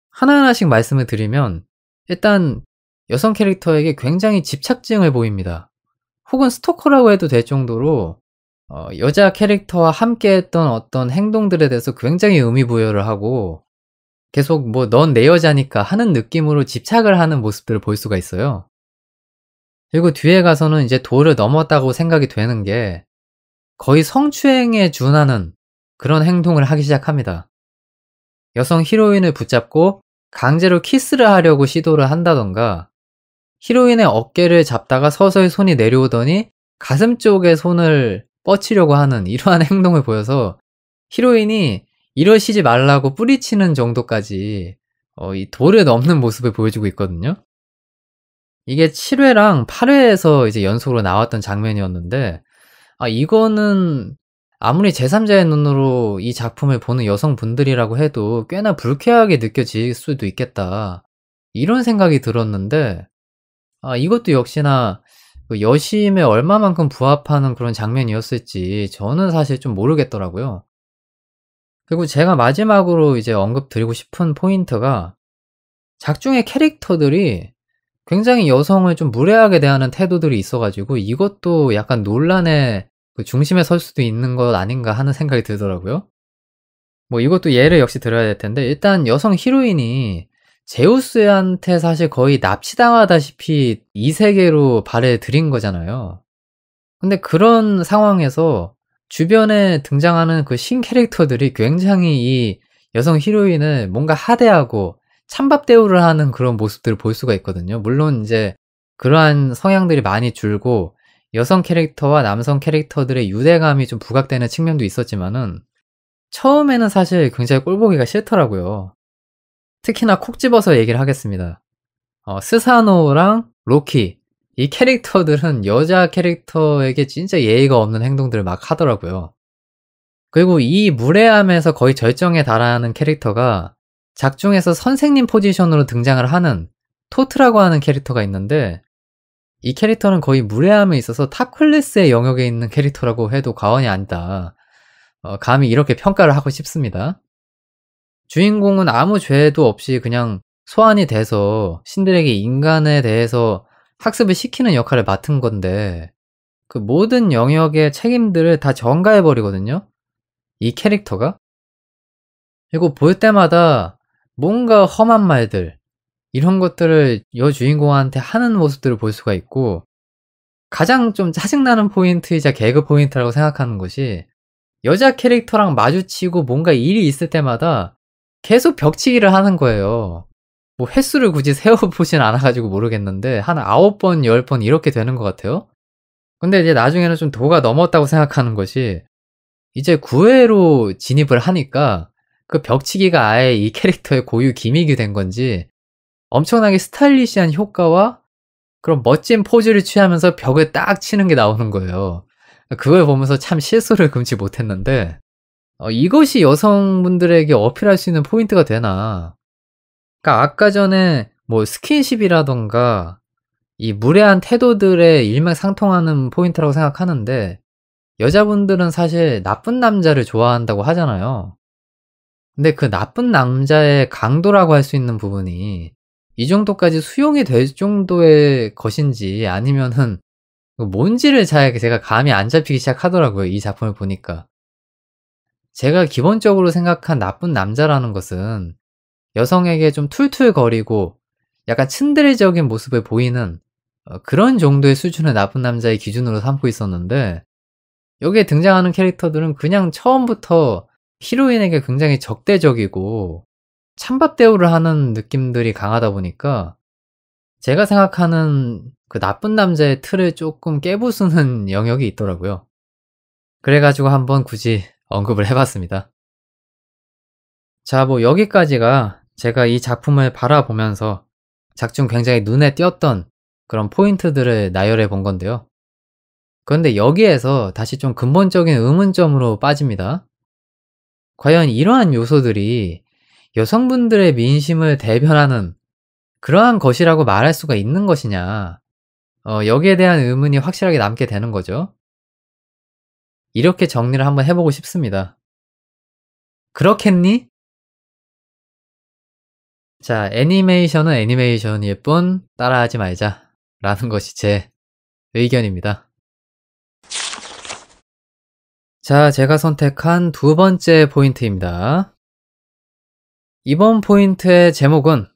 하나하나씩 말씀을 드리면 일단 여성 캐릭터에게 굉장히 집착증을 보입니다. 혹은 스토커라고 해도 될 정도로 여자 캐릭터와 함께 했던 어떤 행동들에 대해서 굉장히 의미 부여를 하고 계속 뭐 "넌 내 여자니까." 하는 느낌으로 집착을 하는 모습들을 볼 수가 있어요. 그리고 뒤에 가서는 이제 도를 넘었다고 생각이 되는 게 거의 성추행에 준하는 그런 행동을 하기 시작합니다. 여성 히로인을 붙잡고 강제로 키스를 하려고 시도를 한다던가, 히로인의 어깨를 잡다가 서서히 손이 내려오더니 가슴 쪽에 손을 뻗치려고 하는 이러한 행동을 보여서 히로인이 이러시지 말라고 뿌리치는 정도까지 이 도를 넘는 모습을 보여주고 있거든요. 이게 7회랑 8회에서 이제 연속으로 나왔던 장면이었는데, 이거는 아무리 제3자의 눈으로 이 작품을 보는 여성분들이라고 해도 꽤나 불쾌하게 느껴질 수도 있겠다, 이런 생각이 들었는데, 이것도 역시나 그 여심에 얼마만큼 부합하는 그런 장면이었을지 저는 사실 좀 모르겠더라고요. 그리고 제가 마지막으로 이제 언급드리고 싶은 포인트가, 작중의 캐릭터들이 굉장히 여성을 좀 무례하게 대하는 태도들이 있어 가지고 이것도 약간 논란의 그 중심에 설 수도 있는 것 아닌가 하는 생각이 들더라고요. 뭐 이것도 예를 역시 들어야 될 텐데, 일단 여성 히로인이 제우스한테 사실 거의 납치당하다시피 이 세계로 발을 들인 거잖아요. 근데 그런 상황에서 주변에 등장하는 그 신캐릭터들이 굉장히 이 여성 히로인을 뭔가 하대하고 찬밥 대우를 하는 그런 모습들을 볼 수가 있거든요. 물론 인제 그러한 성향들이 많이 줄고 여성 캐릭터와 남성 캐릭터들의 유대감이 좀 부각되는 측면도 있었지만은 처음에는 사실 굉장히 꼴 보기가 싫더라고요. 특히나 콕 집어서 얘기를 하겠습니다. 스사노랑 로키, 이 캐릭터들은 여자 캐릭터에게 진짜 예의가 없는 행동들을 막 하더라고요. 그리고 이 무례함에서 거의 절정에 달하는 캐릭터가 작중에서 선생님 포지션으로 등장을 하는 토트라고 하는 캐릭터가 있는데, 이 캐릭터는 거의 무례함에 있어서 탑 클래스의 영역에 있는 캐릭터라고 해도 과언이 아니다. 감히 이렇게 평가를 하고 싶습니다. 주인공은 아무 죄도 없이 그냥 소환이 돼서 신들에게 인간에 대해서 학습을 시키는 역할을 맡은 건데, 그 모든 영역의 책임들을 다 전가해 버리거든요, 이 캐릭터가. 그리고 볼 때마다 뭔가 험한 말들, 이런 것들을 여주인공한테 하는 모습들을 볼 수가 있고, 가장 좀 짜증나는 포인트이자 개그 포인트라고 생각하는 것이, 여자 캐릭터랑 마주치고 뭔가 일이 있을 때마다 계속 벽치기를 하는 거예요. 뭐 횟수를 굳이 세어보진 않아 가지고 모르겠는데 한 9번 10번 이렇게 되는 것 같아요. 근데 이제 나중에는 좀 도가 넘었다고 생각하는 것이, 이제 9회로 진입을 하니까 그 벽치기가 아예 이 캐릭터의 고유 기믹이 된 건지 엄청나게 스타일리시한 효과와 그런 멋진 포즈를 취하면서 벽을 딱 치는 게 나오는 거예요. 그걸 보면서 참 실수를 금치 못했는데, 이것이 여성분들에게 어필할 수 있는 포인트가 되나. 그러니까 아까 전에 뭐 스킨십이라던가 이 무례한 태도들에 일맥상통하는 포인트라고 생각하는데, 여자분들은 사실 나쁜 남자를 좋아한다고 하잖아요. 근데 그 나쁜 남자의 강도라고 할 수 있는 부분이 이 정도까지 수용이 될 정도의 것인지 아니면은 뭔지를 잘 제가 감이 안 잡히기 시작하더라고요, 이 작품을 보니까. 제가 기본적으로 생각한 나쁜 남자라는 것은 여성에게 좀 툴툴거리고 약간 츤데레적인 모습을 보이는 그런 정도의 수준의 나쁜 남자의 기준으로 삼고 있었는데, 여기에 등장하는 캐릭터들은 그냥 처음부터 히로인에게 굉장히 적대적이고 찬밥 대우를 하는 느낌들이 강하다 보니까 제가 생각하는 그 나쁜 남자의 틀을 조금 깨부수는 영역이 있더라고요. 그래 가지고 한번 굳이 언급을 해 봤습니다. 자, 뭐 여기까지가 제가 이 작품을 바라보면서 작중 굉장히 눈에 띄었던 그런 포인트들을 나열해 본 건데요. 그런데 여기에서 다시 좀 근본적인 의문점으로 빠집니다. 과연 이러한 요소들이 여성분들의 민심을 대변하는 그러한 것이라고 말할 수가 있는 것이냐, 여기에 대한 의문이 확실하게 남게 되는 거죠. 이렇게 정리를 한번 해 보고 싶습니다. 그렇겠니? 자, 애니메이션은 애니메이션일 뿐 따라하지 말자 라는 것이 제 의견입니다. 자, 제가 선택한 두 번째 포인트입니다. 이번 포인트의 제목은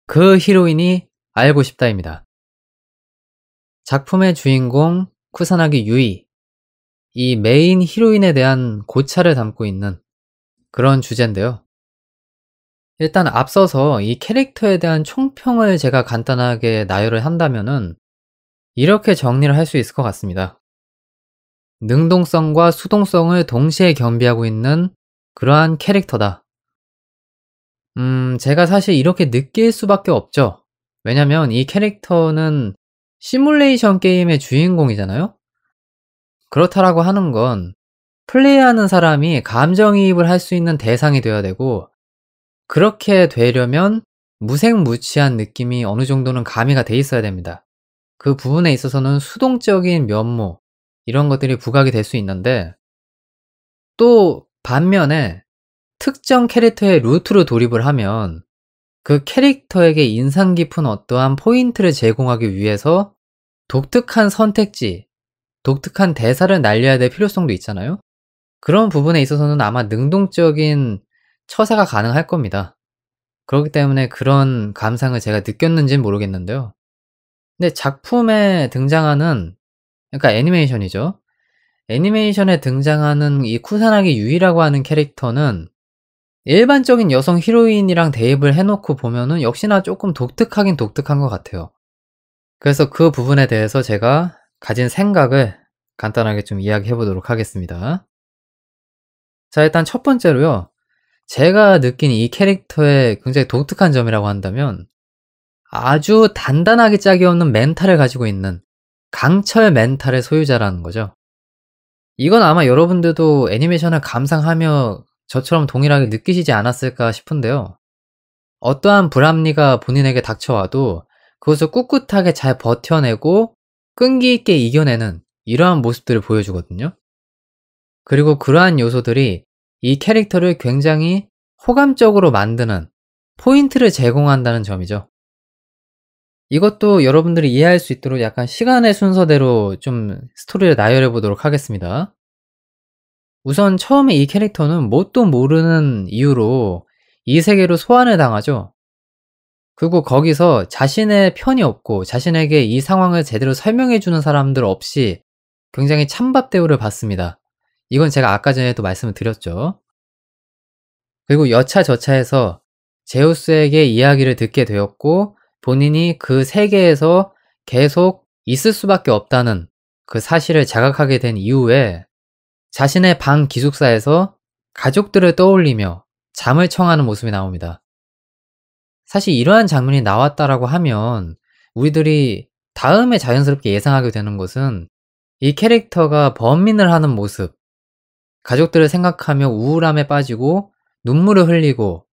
그 히로인이 알고 싶다입니다. 작품의 주인공 쿠사나기 유이, 이 메인 히로인에 대한 고찰을 담고 있는 그런 주제인데요. 일단 앞서서 이 캐릭터에 대한 총평을 제가 간단하게 나열을 한다면은 이렇게 정리를 할 수 있을 것 같습니다. 능동성과 수동성을 동시에 겸비하고 있는 그러한 캐릭터다. 제가 사실 이렇게 느낄 수밖에 없죠. 왜냐면 이 캐릭터는 시뮬레이션 게임의 주인공이잖아요? 그렇다라고 하는 건 플레이하는 사람이 감정이입을 할 수 있는 대상이 되어야 되고, 그렇게 되려면 무색무취한 느낌이 어느 정도는 가미가 돼 있어야 됩니다. 그 부분에 있어서는 수동적인 면모, 이런 것들이 부각이 될 수 있는데, 또 반면에 특정 캐릭터의 루트로 돌입을 하면 그 캐릭터에게 인상 깊은 어떠한 포인트를 제공하기 위해서 독특한 선택지, 독특한 대사를 날려야 될 필요성도 있잖아요? 그런 부분에 있어서는 아마 능동적인 처사가 가능할 겁니다. 그렇기 때문에 그런 감상을 제가 느꼈는지는 모르겠는데요. 근데 작품에 등장하는 그러니까 애니메이션이죠. 애니메이션에 등장하는 이 쿠사나기 유이라고 하는 캐릭터는 일반적인 여성 히로인이랑 대입을 해놓고 보면은 역시나 조금 독특하긴 독특한 것 같아요. 그래서 그 부분에 대해서 제가 가진 생각을 간단하게 좀 이야기해 보도록 하겠습니다. 자, 일단 첫 번째로요. 제가 느낀 이 캐릭터의 굉장히 독특한 점이라고 한다면 아주 단단하게 짝이 없는 멘탈을 가지고 있는 강철 멘탈의 소유자라는 거죠. 이건 아마 여러분들도 애니메이션을 감상하며 저처럼 동일하게 느끼시지 않았을까 싶은데요. 어떠한 불합리가 본인에게 닥쳐와도 그것을 꿋꿋하게 잘 버텨내고 끈기 있게 이겨내는 이러한 모습들을 보여주거든요. 그리고 그러한 요소들이 이 캐릭터를 굉장히 호감적으로 만드는 포인트를 제공한다는 점이죠. 이것도 여러분들이 이해할 수 있도록 약간 시간의 순서대로 좀 스토리를 나열해 보도록 하겠습니다. 우선 처음에 이 캐릭터는 뭣도 모르는 이유로 이 세계로 소환을 당하죠. 그리고 거기서 자신의 편이 없고 자신에게 이 상황을 제대로 설명해 주는 사람들 없이 굉장히 찬밥 대우를 받습니다. 이건 제가 아까 전에도 말씀을 드렸죠. 그리고 여차저차해서 제우스에게 이야기를 듣게 되었고 본인이 그 세계에서 계속 있을 수밖에 없다는 그 사실을 자각하게 된 이후에 자신의 방 기숙사에서 가족들을 떠올리며 잠을 청하는 모습이 나옵니다. 사실 이러한 장면이 나왔다라고 하면 우리들이 다음에 자연스럽게 예상하게 되는 것은 이 캐릭터가 번민을 하는 모습, 가족들을 생각하며 우울함에 빠지고 눈물을 흘리고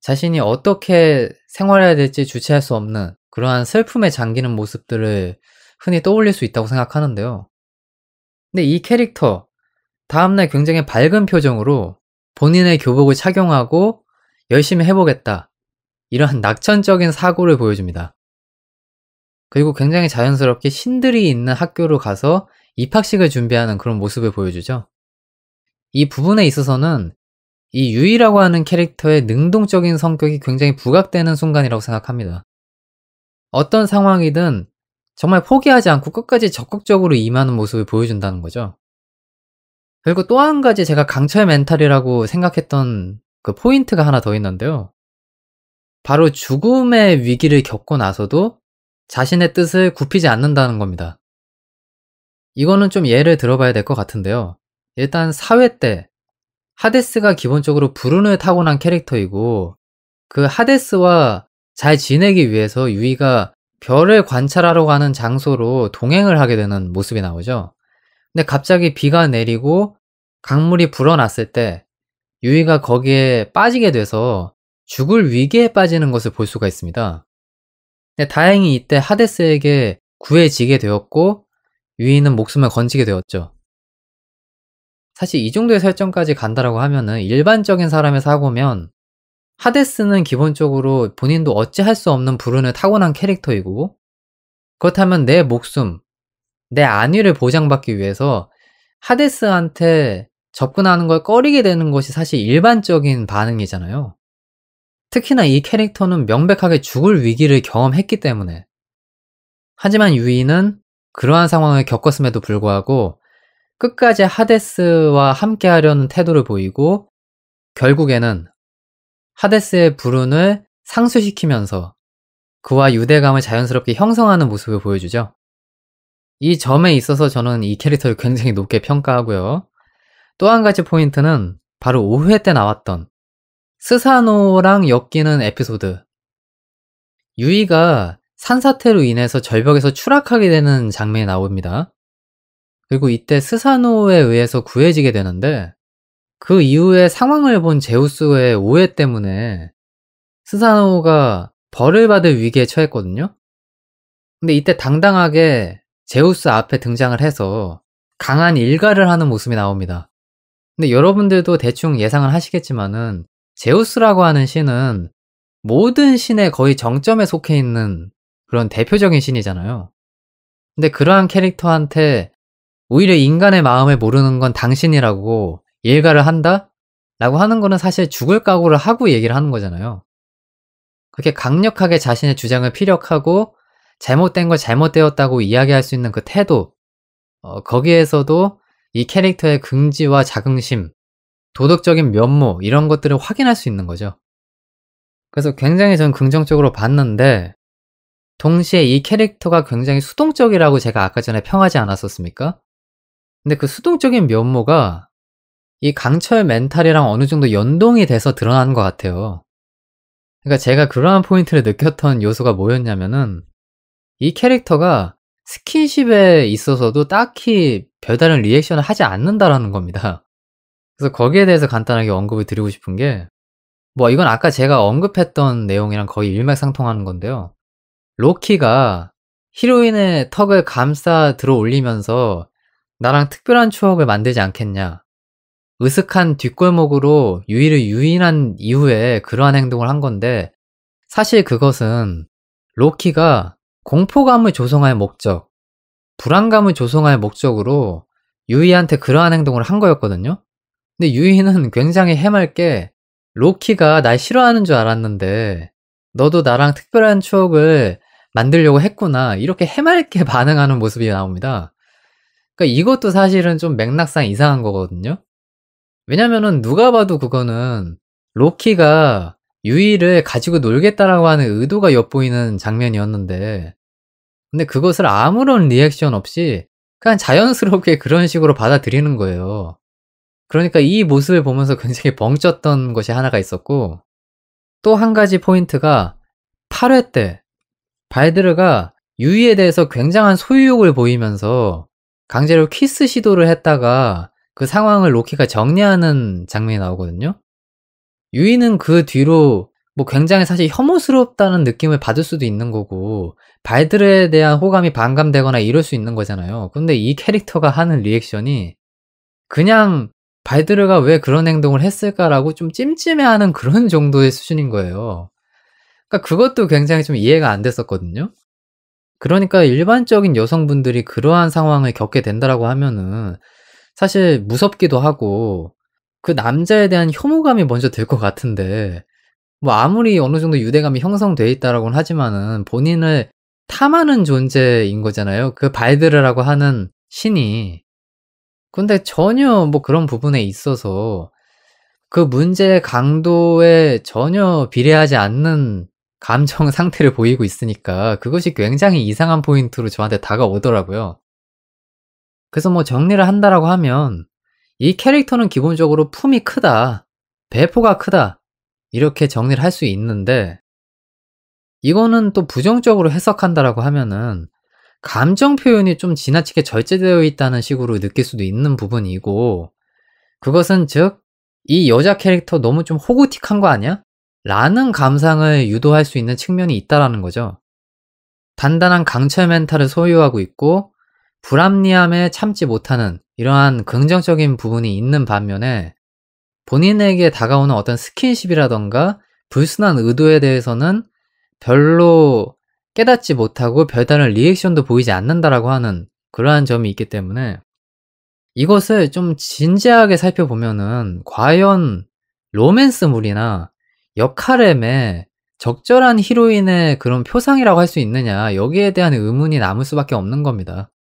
자신이 어떻게 생활해야 될지 주체할 수 없는 그러한 슬픔에 잠기는 모습들을 흔히 떠올릴 수 있다고 생각하는데요. 근데 이 캐릭터, 다음날 굉장히 밝은 표정으로 본인의 교복을 착용하고 열심히 해보겠다. 이러한 낙천적인 사고를 보여줍니다. 그리고 굉장히 자연스럽게 신들이 있는 학교로 가서 입학식을 준비하는 그런 모습을 보여주죠. 이 부분에 있어서는 이 유이라고 하는 캐릭터의 능동적인 성격이 굉장히 부각되는 순간이라고 생각합니다. 어떤 상황이든 정말 포기하지 않고 끝까지 적극적으로 임하는 모습을 보여준다는 거죠. 그리고 또 한 가지 제가 강철 멘탈이라고 생각했던 그 포인트가 하나 더 있는데요. 바로 죽음의 위기를 겪고 나서도 자신의 뜻을 굽히지 않는다는 겁니다. 이거는 좀 예를 들어봐야 될 것 같은데요. 일단 사회 때 하데스가 기본적으로 불운을 타고난 캐릭터이고 그 하데스와 잘 지내기 위해서 유이가 별을 관찰하러 가는 장소로 동행을 하게 되는 모습이 나오죠. 근데 갑자기 비가 내리고 강물이 불어났을 때 유이가 거기에 빠지게 돼서 죽을 위기에 빠지는 것을 볼 수가 있습니다. 근데 다행히 이때 하데스에게 구해지게 되었고 유이는 목숨을 건지게 되었죠. 사실 이 정도의 설정까지 간다라고 하면은 일반적인 사람의 사고면 하데스는 기본적으로 본인도 어찌할 수 없는 불운을 타고난 캐릭터이고 그렇다면 내 목숨, 내 안위를 보장받기 위해서 하데스한테 접근하는 걸 꺼리게 되는 것이 사실 일반적인 반응이잖아요. 특히나 이 캐릭터는 명백하게 죽을 위기를 경험했기 때문에. 하지만 유이는 그러한 상황을 겪었음에도 불구하고 끝까지 하데스와 함께 하려는 태도를 보이고 결국에는 하데스의 불운을 상쇄시키면서 그와 유대감을 자연스럽게 형성하는 모습을 보여주죠. 이 점에 있어서 저는 이 캐릭터를 굉장히 높게 평가하고요. 또 한 가지 포인트는 바로 5회 때 나왔던 스사노랑 엮이는 에피소드. 유이가 산사태로 인해서 절벽에서 추락하게 되는 장면이 나옵니다. 그리고 이때 스사노에 의해서 구해지게 되는데 그 이후에 상황을 본 제우스의 오해 때문에 스사노가 벌을 받을 위기에 처했거든요. 근데 이때 당당하게 제우스 앞에 등장을 해서 강한 일가를 하는 모습이 나옵니다. 근데 여러분들도 대충 예상을 하시겠지만은 제우스라고 하는 신은 모든 신의 거의 정점에 속해 있는 그런 대표적인 신이잖아요. 근데 그러한 캐릭터한테 오히려 인간의 마음을 모르는 건 당신이라고 일가를 한다? 라고 하는 거는 사실 죽을 각오를 하고 얘기를 하는 거잖아요. 그렇게 강력하게 자신의 주장을 피력하고 잘못된 걸 잘못되었다고 이야기할 수 있는 그 태도, 거기에서도 이 캐릭터의 긍지와 자긍심, 도덕적인 면모 이런 것들을 확인할 수 있는 거죠. 그래서 굉장히 저는 긍정적으로 봤는데 동시에 이 캐릭터가 굉장히 수동적이라고 제가 아까 전에 평하지 않았었습니까? 근데 그 수동적인 면모가 이 강철 멘탈이랑 어느 정도 연동이 돼서 드러나는 것 같아요. 그러니까 제가 그러한 포인트를 느꼈던 요소가 뭐였냐면은 이 캐릭터가 스킨십에 있어서도 딱히 별다른 리액션을 하지 않는다라는 겁니다. 그래서 거기에 대해서 간단하게 언급을 드리고 싶은 게 뭐 이건 아까 제가 언급했던 내용이랑 거의 일맥상통하는 건데요. 로키가 히로인의 턱을 감싸 들어 올리면서 "나랑 특별한 추억을 만들지 않겠냐." 으슥한 뒷골목으로 유이를 유인한 이후에 그러한 행동을 한 건데 사실 그것은 로키가 공포감을 조성할 목적, 불안감을 조성할 목적으로 유이한테 그러한 행동을 한 거였거든요. 근데 유이는 굉장히 해맑게 "로키가 날 싫어하는 줄 알았는데 너도 나랑 특별한 추억을 만들려고 했구나." 이렇게 해맑게 반응하는 모습이 나옵니다. 그러니까 이것도 사실은 좀 맥락상 이상한 거거든요. 왜냐면은 누가 봐도 그거는 로키가 유이를 가지고 놀겠다라고 하는 의도가 엿보이는 장면이었는데 근데 그것을 아무런 리액션 없이 그냥 자연스럽게 그런 식으로 받아들이는 거예요. 그러니까 이 모습을 보면서 굉장히 벙쪘던 것이 하나가 있었고 또 한 가지 포인트가 8회 때 발드르가 유이에 대해서 굉장한 소유욕을 보이면서 강제로 키스 시도를 했다가 그 상황을 로키가 정리하는 장면이 나오거든요. 유이는 그 뒤로 뭐 굉장히 사실 혐오스럽다는 느낌을 받을 수도 있는 거고 발드르에 대한 호감이 반감되거나 이럴 수 있는 거잖아요. 근데 이 캐릭터가 하는 리액션이 그냥 '발드르가 왜 그런 행동을 했을까?'라고 좀 찜찜해하는 그런 정도의 수준인 거예요. 그러니까 그것도 굉장히 좀 이해가 안 됐었거든요. 그러니까 일반적인 여성분들이 그러한 상황을 겪게 된다라고 하면은 사실 무섭기도 하고 그 남자에 대한 혐오감이 먼저 들 것 같은데 뭐 아무리 어느 정도 유대감이 형성돼 있다라고는 하지만은 본인을 탐하는 존재인 거잖아요, 그 발드르라고 하는 신이. 근데 전혀 뭐 그런 부분에 있어서 그 문제의 강도에 전혀 비례하지 않는 감정 상태를 보이고 있으니까 그것이 굉장히 이상한 포인트로 저한테 다가오더라고요. 그래서 뭐 정리를 한다라고 하면 이 캐릭터는 기본적으로 품이 크다, 배포가 크다 이렇게 정리를 할 수 있는데 이거는 또 부정적으로 해석한다라고 하면은 감정 표현이 좀 지나치게 절제되어 있다는 식으로 느낄 수도 있는 부분이고 그것은 즉 '이 여자 캐릭터 너무 좀 호구틱한 거 아니야?' 라는 감상을 유도할 수 있는 측면이 있다라는 거죠. 단단한 강철 멘탈을 소유하고 있고 불합리함에 참지 못하는 이러한 긍정적인 부분이 있는 반면에 본인에게 다가오는 어떤 스킨십이라든가 불순한 의도에 대해서는 별로 깨닫지 못하고 별다른 리액션도 보이지 않는다라고 하는 그러한 점이 있기 때문에 이것을 좀 진지하게 살펴보면은 과연 로맨스물이나 역하렘의 적절한 히로인의 그런 표상이라고 할 수 있느냐 여기에 대한 의문이 남을 수밖에 없는 겁니다.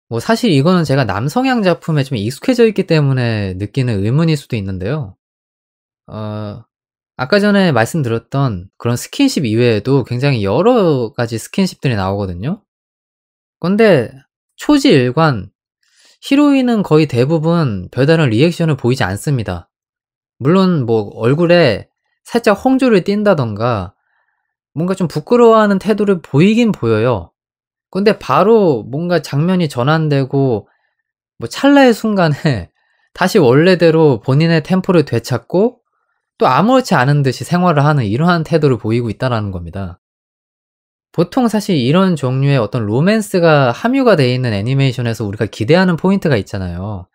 뭐 사실 이거는 제가 남성향 작품에 좀 익숙해져 있기 때문에 느끼는 의문일 수도 있는데요. 어 아까 전에 말씀드렸던 그런 스킨십 이외에도 굉장히 여러 가지 스킨십들이 나오거든요. 근데 초지일관 히로인은 거의 대부분 별다른 리액션을 보이지 않습니다. 물론 뭐 얼굴에 살짝 홍조를 띈다든가 뭔가 좀 부끄러워하는 태도를 보이긴 보여요. 근데 바로 뭔가 장면이 전환되고 뭐 찰나의 순간에 다시 원래대로 본인의 템포를 되찾고 또 아무렇지 않은 듯이 생활을 하는 이러한 태도를 보이고 있다라는 겁니다. 보통 사실 이런 종류의 어떤 로맨스가 함유가 되어 있는 애니메이션에서 우리가 기대하는 포인트가 있잖아요.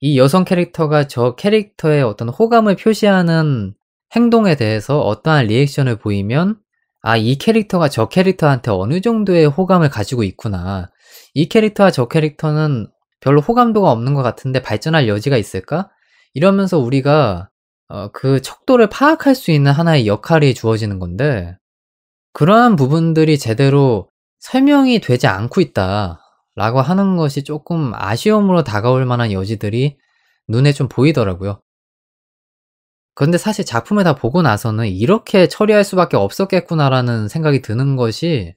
이 여성 캐릭터가 저 캐릭터의 어떤 호감을 표시하는 행동에 대해서 어떠한 리액션을 보이면 '아 이 캐릭터가 저 캐릭터한테 어느 정도의 호감을 가지고 있구나. 이 캐릭터와 저 캐릭터는 별로 호감도가 없는 것 같은데 발전할 여지가 있을까?' 이러면서 우리가 그 척도를 파악할 수 있는 하나의 역할이 주어지는 건데 그러한 부분들이 제대로 설명이 되지 않고 있다. 라고 하는 것이 조금 아쉬움으로 다가올 만한 여지들이 눈에 좀 보이더라고요. 그런데 사실 작품을 다 보고 나서는 '이렇게 처리할 수밖에 없었겠구나.'라는 생각이 드는 것이,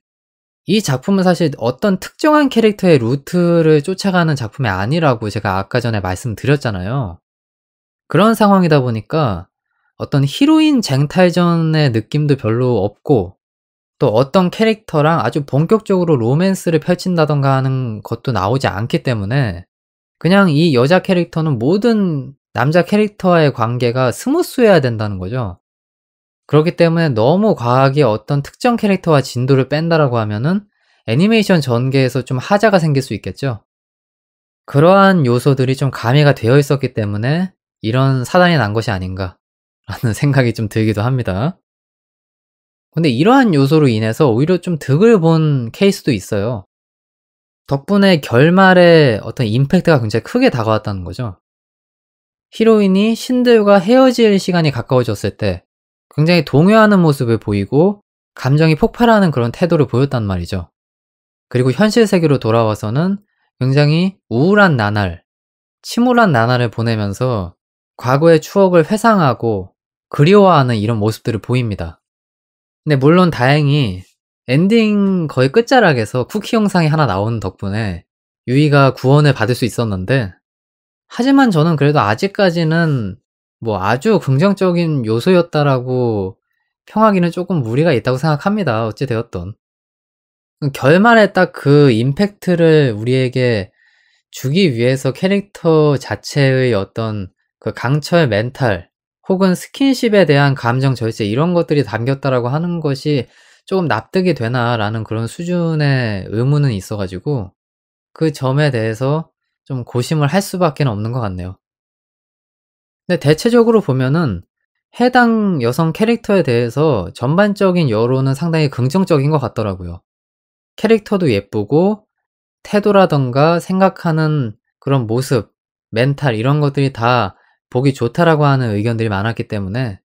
이 작품은 사실 어떤 특정한 캐릭터의 루트를 쫓아가는 작품이 아니라고 제가 아까 전에 말씀드렸잖아요. 그런 상황이다 보니까 어떤 히로인 쟁탈전의 느낌도 별로 없고, 또 어떤 캐릭터랑 아주 본격적으로 로맨스를 펼친다든가 하는 것도 나오지 않기 때문에 그냥 이 여자 캐릭터는 모든 남자 캐릭터와의 관계가 스무스해야 된다는 거죠. 그렇기 때문에 너무 과하게 어떤 특정 캐릭터와 진도를 뺀다라고 하면은 애니메이션 전개에서 좀 하자가 생길 수 있겠죠. 그러한 요소들이 좀 가미가 되어 있었기 때문에 이런 사단이 난 것이 아닌가라는 생각이 좀 들기도 합니다. 근데 이러한 요소로 인해서 오히려 좀 득을 본 케이스도 있어요. 덕분에 결말에 어떤 임팩트가 굉장히 크게 다가왔다는 거죠. 히로인이 신들과 헤어질 시간이 가까워졌을 때 굉장히 동요하는 모습을 보이고 감정이 폭발하는 그런 태도를 보였단 말이죠. 그리고 현실 세계로 돌아와서는 굉장히 우울한 나날, 침울한 나날을 보내면서 과거의 추억을 회상하고 그리워하는 이런 모습들을 보입니다. 근데 물론 다행히 엔딩 거의 끝자락에서 쿠키 영상이 하나 나오는 덕분에 유이가 구원을 받을 수 있었는데, 하지만 저는 그래도 아직까지는 뭐 아주 긍정적인 요소였다라고 평하기는 조금 무리가 있다고 생각합니다. 어찌 되었든. 결말에 딱 그 임팩트를 우리에게 주기 위해서 캐릭터 자체의 어떤 그 강철 멘탈 혹은 스킨십에 대한 감정 절제, 이런 것들이 담겼다라고 하는 것이 조금 납득이 되나라는 그런 수준의 의문은 있어 가지고 그 점에 대해서 좀 고심을 할 수밖에 없는 것 같네요. 근데 대체적으로 보면은 해당 여성 캐릭터에 대해서 전반적인 여론은 상당히 긍정적인 것 같더라고요. 캐릭터도 예쁘고 태도라든가 생각하는 그런 모습, 멘탈, 이런 것들이 다 보기 좋다라고 하는 의견들이 많았기 때문에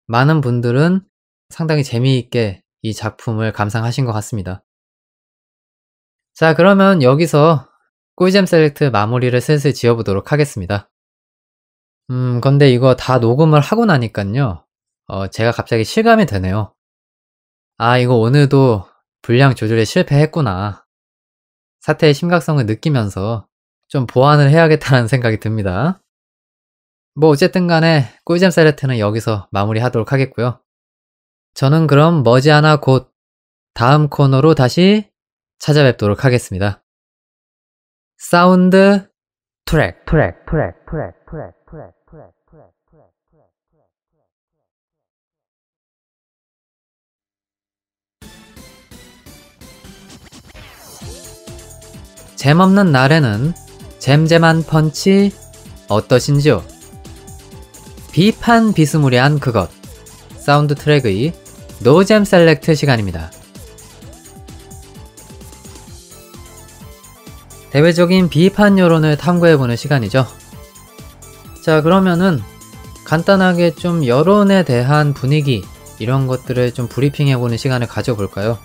많은 분들은 상당히 재미있게 이 작품을 감상하신 것 같습니다. 자, 그러면 여기서 꿀잼 셀렉트 마무리를 슬슬 지어보도록 하겠습니다. 근데 이거 다 녹음을 하고 나니깐요, 제가 갑자기 실감이 되네요. '아, 이거 오늘도 분량 조절에 실패했구나.' 사태의 심각성을 느끼면서 좀 보완을 해야겠다는 생각이 듭니다. 뭐 어쨌든 간에 꿀잼 셀렉트는 여기서 마무리하도록 하겠고요. 저는 그럼 머지않아 곧 다음 코너로 다시 찾아뵙도록 하겠습니다. 사운드 트랙. 잼없는 날에는 잼잼한 펀치 어떠신지요? 비판 비스무리한 그것, 사운드 트랙의 노잼 셀렉트 시간입니다. 대외적인 비판 여론을 탐구해보는 시간이죠. 자, 그러면은 간단하게 좀 여론에 대한 분위기, 이런 것들을 좀 브리핑해보는 시간을 가져볼까요?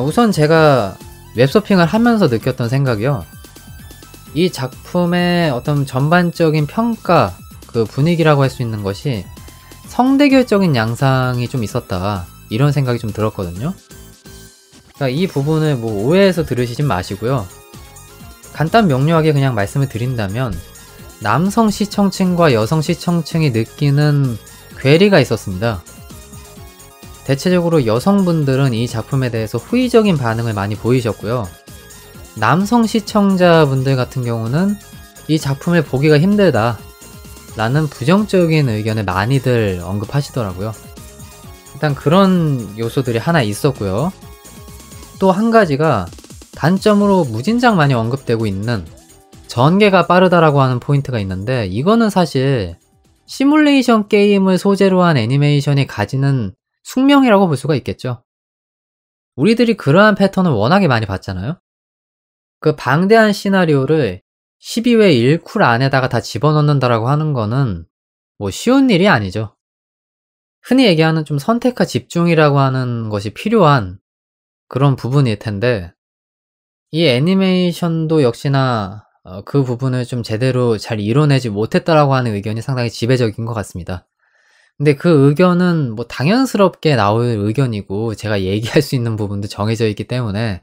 우선 제가 웹서핑을 하면서 느꼈던 생각이요, 이 작품의 어떤 전반적인 평가, 그 분위기라고 할 수 있는 것이 성대결적인 양상이 좀 있었다, 이런 생각이 좀 들었거든요. 그러니까 이 부분을 뭐 오해해서 들으시진 마시고요. 간단 명료하게 그냥 말씀을 드린다면 남성 시청층과 여성 시청층이 느끼는 괴리가 있었습니다. 대체적으로 여성분들은 이 작품에 대해서 호의적인 반응을 많이 보이셨고요. 남성 시청자분들 같은 경우는 이 작품을 보기가 힘들다 라는 부정적인 의견을 많이들 언급하시더라고요. 일단 그런 요소들이 하나 있었고요. 또 한 가지가 단점으로 무진장 많이 언급되고 있는 전개가 빠르다라고 하는 포인트가 있는데, 이거는 사실 시뮬레이션 게임을 소재로 한 애니메이션이 가지는 숙명이라고 볼 수가 있겠죠. 우리들이 그러한 패턴을 워낙에 많이 봤잖아요. 그 방대한 시나리오를 12회 1쿨 안에다가 다 집어넣는다라고 하는 거는 뭐 쉬운 일이 아니죠. 흔히 얘기하는 좀 선택과 집중이라고 하는 것이 필요한 그런 부분일 텐데, 이 애니메이션도 역시나 그 부분을 좀 제대로 잘 이뤄내지 못했다라고 하는 의견이 상당히 지배적인 것 같습니다. 근데 그 의견은 뭐 당연스럽게 나올 의견이고 제가 얘기할 수 있는 부분도 정해져 있기 때문에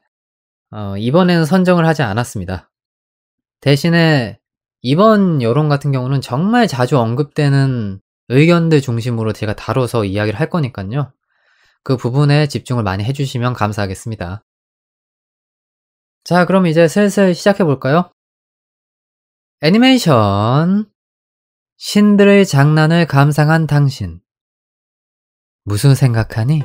이번에는 선정을 하지 않았습니다. 대신에 이번 여론 같은 경우는 정말 자주 언급되는 의견들 중심으로 제가 다뤄서 이야기를 할 거니깐요. 그 부분에 집중을 많이 해 주시면 감사하겠습니다. 자, 그럼 이제 슬슬 시작해 볼까요? 애니메이션 신들의 장난을 감상한 당신 무슨 생각하니?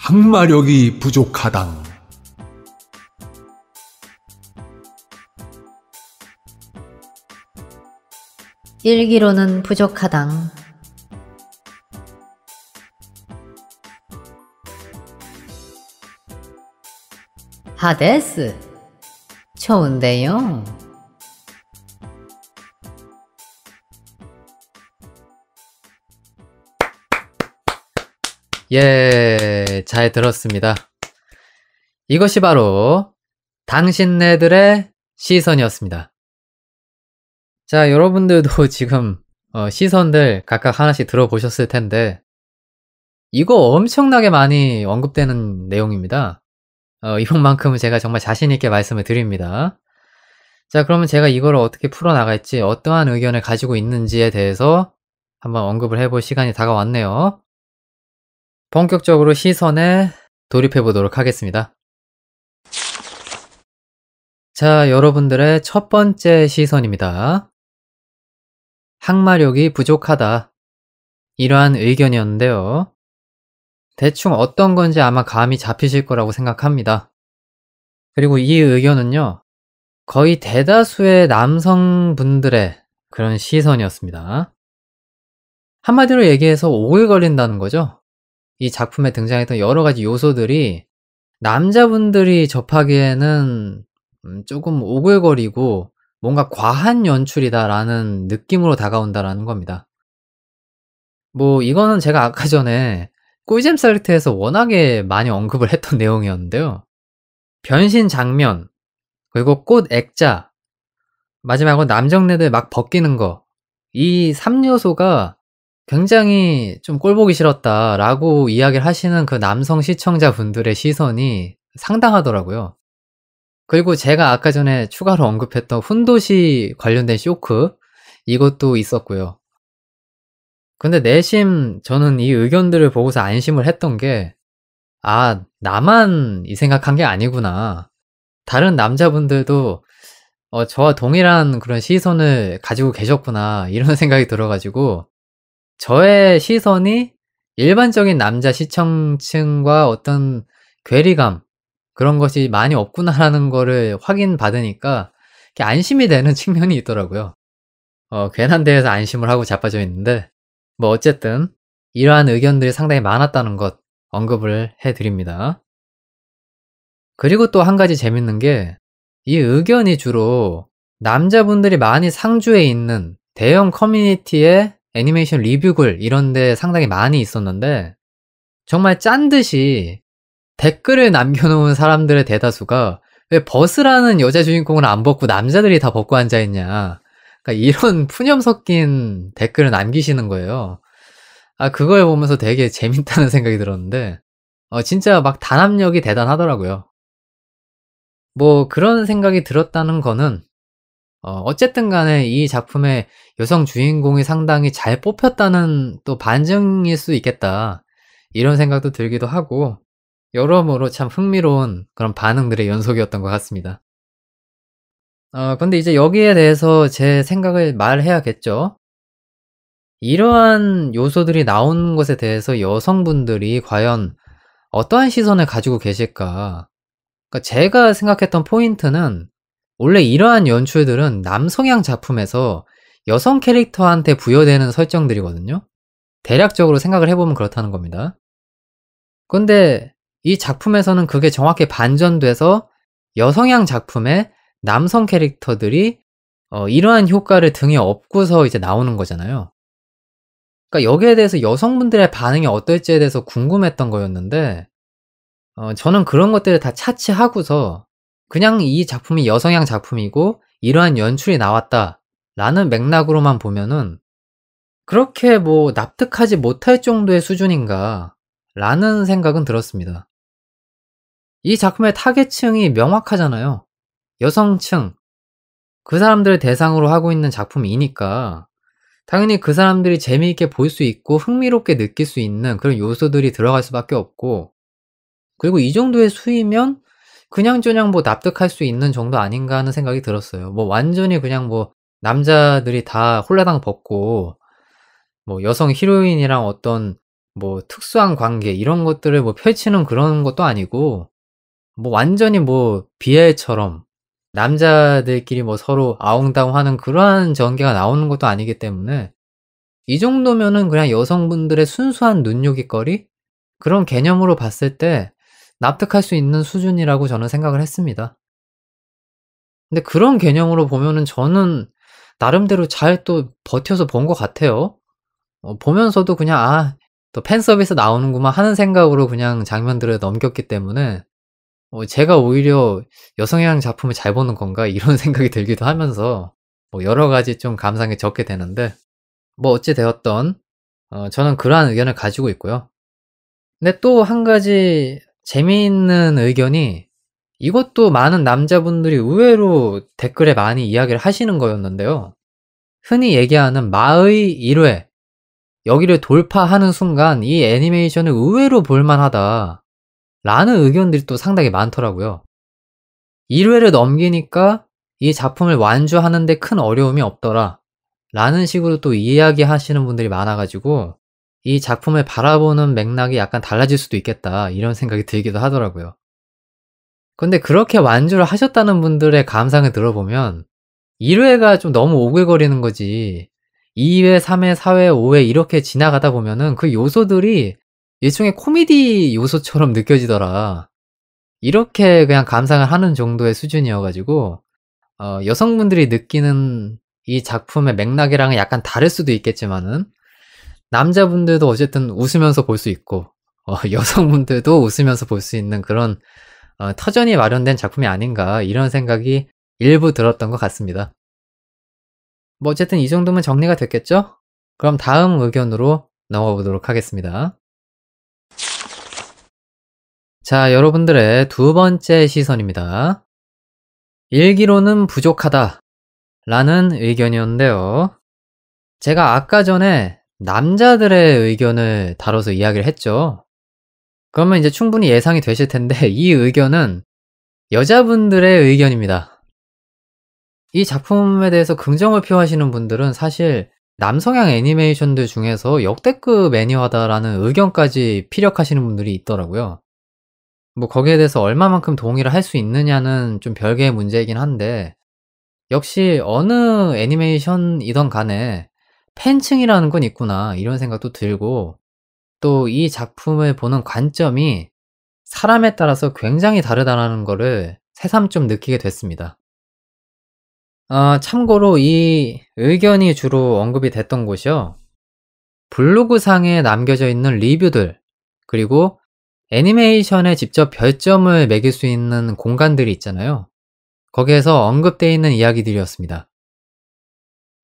항마력이 부족하당. 일기로는 부족하당. 하데스. 좋은데요. 예, 잘 들었습니다. 이것이 바로 당신네들의 시선이었습니다. 자, 여러분들도 지금 시선들 각각 하나씩 들어보셨을 텐데 이거 엄청나게 많이 언급되는 내용입니다. 이것만큼은 제가 정말 자신있게 말씀을 드립니다. 자, 그러면 제가 이걸 어떻게 풀어나갈지 어떠한 의견을 가지고 있는지에 대해서 한번 언급을 해볼 시간이 다가왔네요. 본격적으로 시선에 돌입해 보도록 하겠습니다. 자, 여러분들의 첫 번째 시선입니다. 항마력이 부족하다. 이러한 의견이었는데요. 대충 어떤 건지 아마 감이 잡히실 거라고 생각합니다. 그리고 이 의견은요, 거의 대다수의 남성분들의 그런 시선이었습니다. 한마디로 얘기해서 오글거린다는 거죠. 이 작품에 등장했던 여러 가지 요소들이 남자분들이 접하기에는 조금 오글거리고 뭔가 과한 연출이다라는 느낌으로 다가온다라는 겁니다. 뭐 이거는 제가 아까 전에 꿀잼 사이트에서 워낙에 많이 언급을 했던 내용이었는데요. 변신 장면, 그리고 꽃 액자, 마지막으로 남정네들 막 벗기는 거, 이 3요소가 굉장히 좀 꼴보기 싫었다라고 이야기를 하시는 그 남성 시청자분들의 시선이 상당하더라고요. 그리고 제가 아까 전에 추가로 언급했던 훈도시 관련된 쇼크, 이것도 있었고요. 근데 내심 저는 이 의견들을 보고서 안심을 했던 게, 아, 나만 이 생각한 게 아니구나. 다른 남자분들도 저와 동일한 그런 시선을 가지고 계셨구나, 이런 생각이 들어가지고 저의 시선이 일반적인 남자 시청층과 어떤 괴리감, 그런 것이 많이 없구나라는 거를 확인받으니까 안심이 되는 측면이 있더라고요. 괜한 데에서 안심을 하고 자빠져 있는데, 뭐 어쨌든 이러한 의견들이 상당히 많았다는 것 언급을 해드립니다. 그리고 또 한 가지 재밌는 게, 이 의견이 주로 남자분들이 많이 상주해 있는 대형 커뮤니티의 애니메이션 리뷰글 이런 데 상당히 많이 있었는데, 정말 짠듯이 댓글을 남겨놓은 사람들의 대다수가 왜 버스라는 여자 주인공을 안 벗고 남자들이 다 벗고 앉아있냐, 그러니까 이런 푸념 섞인 댓글을 남기시는 거예요. 그걸 보면서 되게 재밌다는 생각이 들었는데 진짜 막 단합력이 대단하더라고요. 뭐 그런 생각이 들었다는 거는 어쨌든 간에 이 작품의 여성 주인공이 상당히 잘 뽑혔다는 또 반증일 수 있겠다, 이런 생각도 들기도 하고, 여러모로 참 흥미로운 그런 반응들의 연속이었던 것 같습니다. 근데 이제 여기에 대해서 제 생각을 말해야겠죠. 이러한 요소들이 나오는 것에 대해서 여성분들이 과연 어떠한 시선을 가지고 계실까? 그러니까 제가 생각했던 포인트는, 원래 이러한 연출들은 남성향 작품에서 여성 캐릭터한테 부여되는 설정들이거든요. 대략적으로 생각을 해보면 그렇다는 겁니다. 근데 이 작품에서는 그게 정확히 반전돼서 여성향 작품의 남성 캐릭터들이 이러한 효과를 등에 업고서 이제 나오는 거잖아요. 그러니까 여기에 대해서 여성분들의 반응이 어떨지에 대해서 궁금했던 거였는데 저는 그런 것들을 다 차치하고서 그냥 이 작품이 여성향 작품이고 이러한 연출이 나왔다라는 맥락으로만 보면은 그렇게 뭐 납득하지 못할 정도의 수준인가라는 생각은 들었습니다. 이 작품의 타겟층이 명확하잖아요. 여성층. 그 사람들을 대상으로 하고 있는 작품이니까 당연히 그 사람들이 재미있게 볼 수 있고 흥미롭게 느낄 수 있는 그런 요소들이 들어갈 수밖에 없고, 그리고 이 정도의 수위면 그냥저냥 뭐 납득할 수 있는 정도 아닌가 하는 생각이 들었어요. 뭐 완전히 그냥 뭐 남자들이 다 홀라당 벗고 뭐 여성 히로인이랑 어떤 뭐 특수한 관계 이런 것들을 뭐 펼치는 그런 것도 아니고, 뭐 완전히 뭐 BL처럼 남자들끼리 뭐 서로 아웅다웅하는 그러한 전개가 나오는 것도 아니기 때문에 이 정도면은 그냥 여성분들의 순수한 눈요깃거리? 그런 개념으로 봤을 때 납득할 수 있는 수준이라고 저는 생각을 했습니다. 근데 그런 개념으로 보면은 저는 나름대로 잘 또 버텨서 본 것 같아요. 보면서도 그냥 '아 또 팬서비스 나오는구만.' 하는 생각으로 그냥 장면들을 넘겼기 때문에 제가 오히려 '여성향 작품을 잘 보는 건가?' 이런 생각이 들기도 하면서 뭐 여러 가지 좀 감상을 적게 되는데, 뭐 어찌 되었든 저는 그러한 의견을 가지고 있고요. 근데 또 한 가지 재미있는 의견이, 이것도 많은 남자분들이 의외로 댓글에 많이 이야기를 하시는 거였는데요. 흔히 얘기하는 마의 1회, 여기를 돌파하는 순간 이 애니메이션을 의외로 볼만하다 라는 의견들이 또 상당히 많더라고요. 1회를 넘기니까 이 작품을 완주하는 데 큰 어려움이 없더라 라는 식으로 또 이야기하시는 분들이 많아 가지고 이 작품을 바라보는 맥락이 약간 달라질 수도 있겠다 이런 생각이 들기도 하더라고요. 근데 그렇게 완주를 하셨다는 분들의 감상을 들어보면 1회가 좀 너무 오글거리는 거지, 2회, 3회, 4회, 5회 이렇게 지나가다 보면은 그 요소들이 일종의 코미디 요소처럼 느껴지더라. 이렇게 그냥 감상을 하는 정도의 수준이어 가지고 여성분들이 느끼는 이 작품의 맥락이랑은 약간 다를 수도 있겠지만은 남자분들도 어쨌든 웃으면서 볼 수 있고 여성분들도 웃으면서 볼 수 있는 그런 터전이 마련된 작품이 아닌가 이런 생각이 일부 들었던 것 같습니다. 뭐 어쨌든 이 정도면 정리가 됐겠죠? 그럼 다음 의견으로 넘어가 보도록 하겠습니다. 자, 여러분들의 두 번째 시선입니다. 일기로는 부족하다 라는 의견이었는데요. 제가 아까 전에 남자들의 의견을 다뤄서 이야기를 했죠. 그러면 이제 충분히 예상이 되실 텐데 이 의견은 여자분들의 의견입니다. 이 작품에 대해서 긍정을 표하시는 분들은 사실 남성향 애니메이션들 중에서 역대급 애니화다라는 의견까지 피력하시는 분들이 있더라고요. 뭐 거기에 대해서 얼마만큼 동의를 할 수 있느냐는 좀 별개의 문제이긴 한데, 역시 어느 애니메이션이든 간에 팬층이라는 건 있구나 이런 생각도 들고, 또 이 작품을 보는 관점이 사람에 따라서 굉장히 다르다는 거를 새삼 좀 느끼게 됐습니다. 참고로 이 의견이 주로 언급이 됐던 곳이요, 블로그상에 남겨져 있는 리뷰들, 그리고 애니메이션에 직접 별점을 매길 수 있는 공간들이 있잖아요. 거기에서 언급되어 있는 이야기들이었습니다.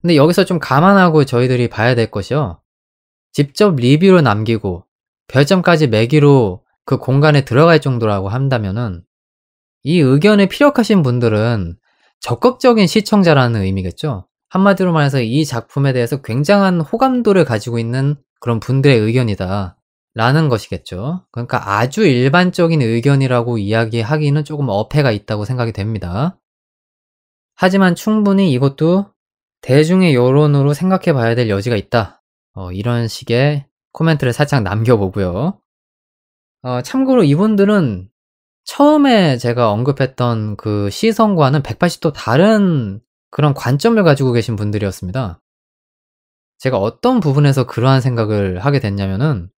근데 여기서 좀 감안하고 저희들이 봐야 될 것이요, 직접 리뷰를 남기고 별점까지 매기로 그 공간에 들어갈 정도라고 한다면은 이 의견을 피력하신 분들은 적극적인 시청자라는 의미겠죠. 한마디로 말해서 이 작품에 대해서 굉장한 호감도를 가지고 있는 그런 분들의 의견이다 라는 것이겠죠. 그러니까 아주 일반적인 의견이라고 이야기하기는 조금 어폐가 있다고 생각이 됩니다. 하지만 충분히 이것도 대중의 여론으로 생각해 봐야 될 여지가 있다, 이런 식의 코멘트를 살짝 남겨보고요. 참고로 이분들은 처음에 제가 언급했던 그 시선과는 180도 다른 그런 관점을 가지고 계신 분들이었습니다. 제가 어떤 부분에서 그러한 생각을 하게 됐냐면은,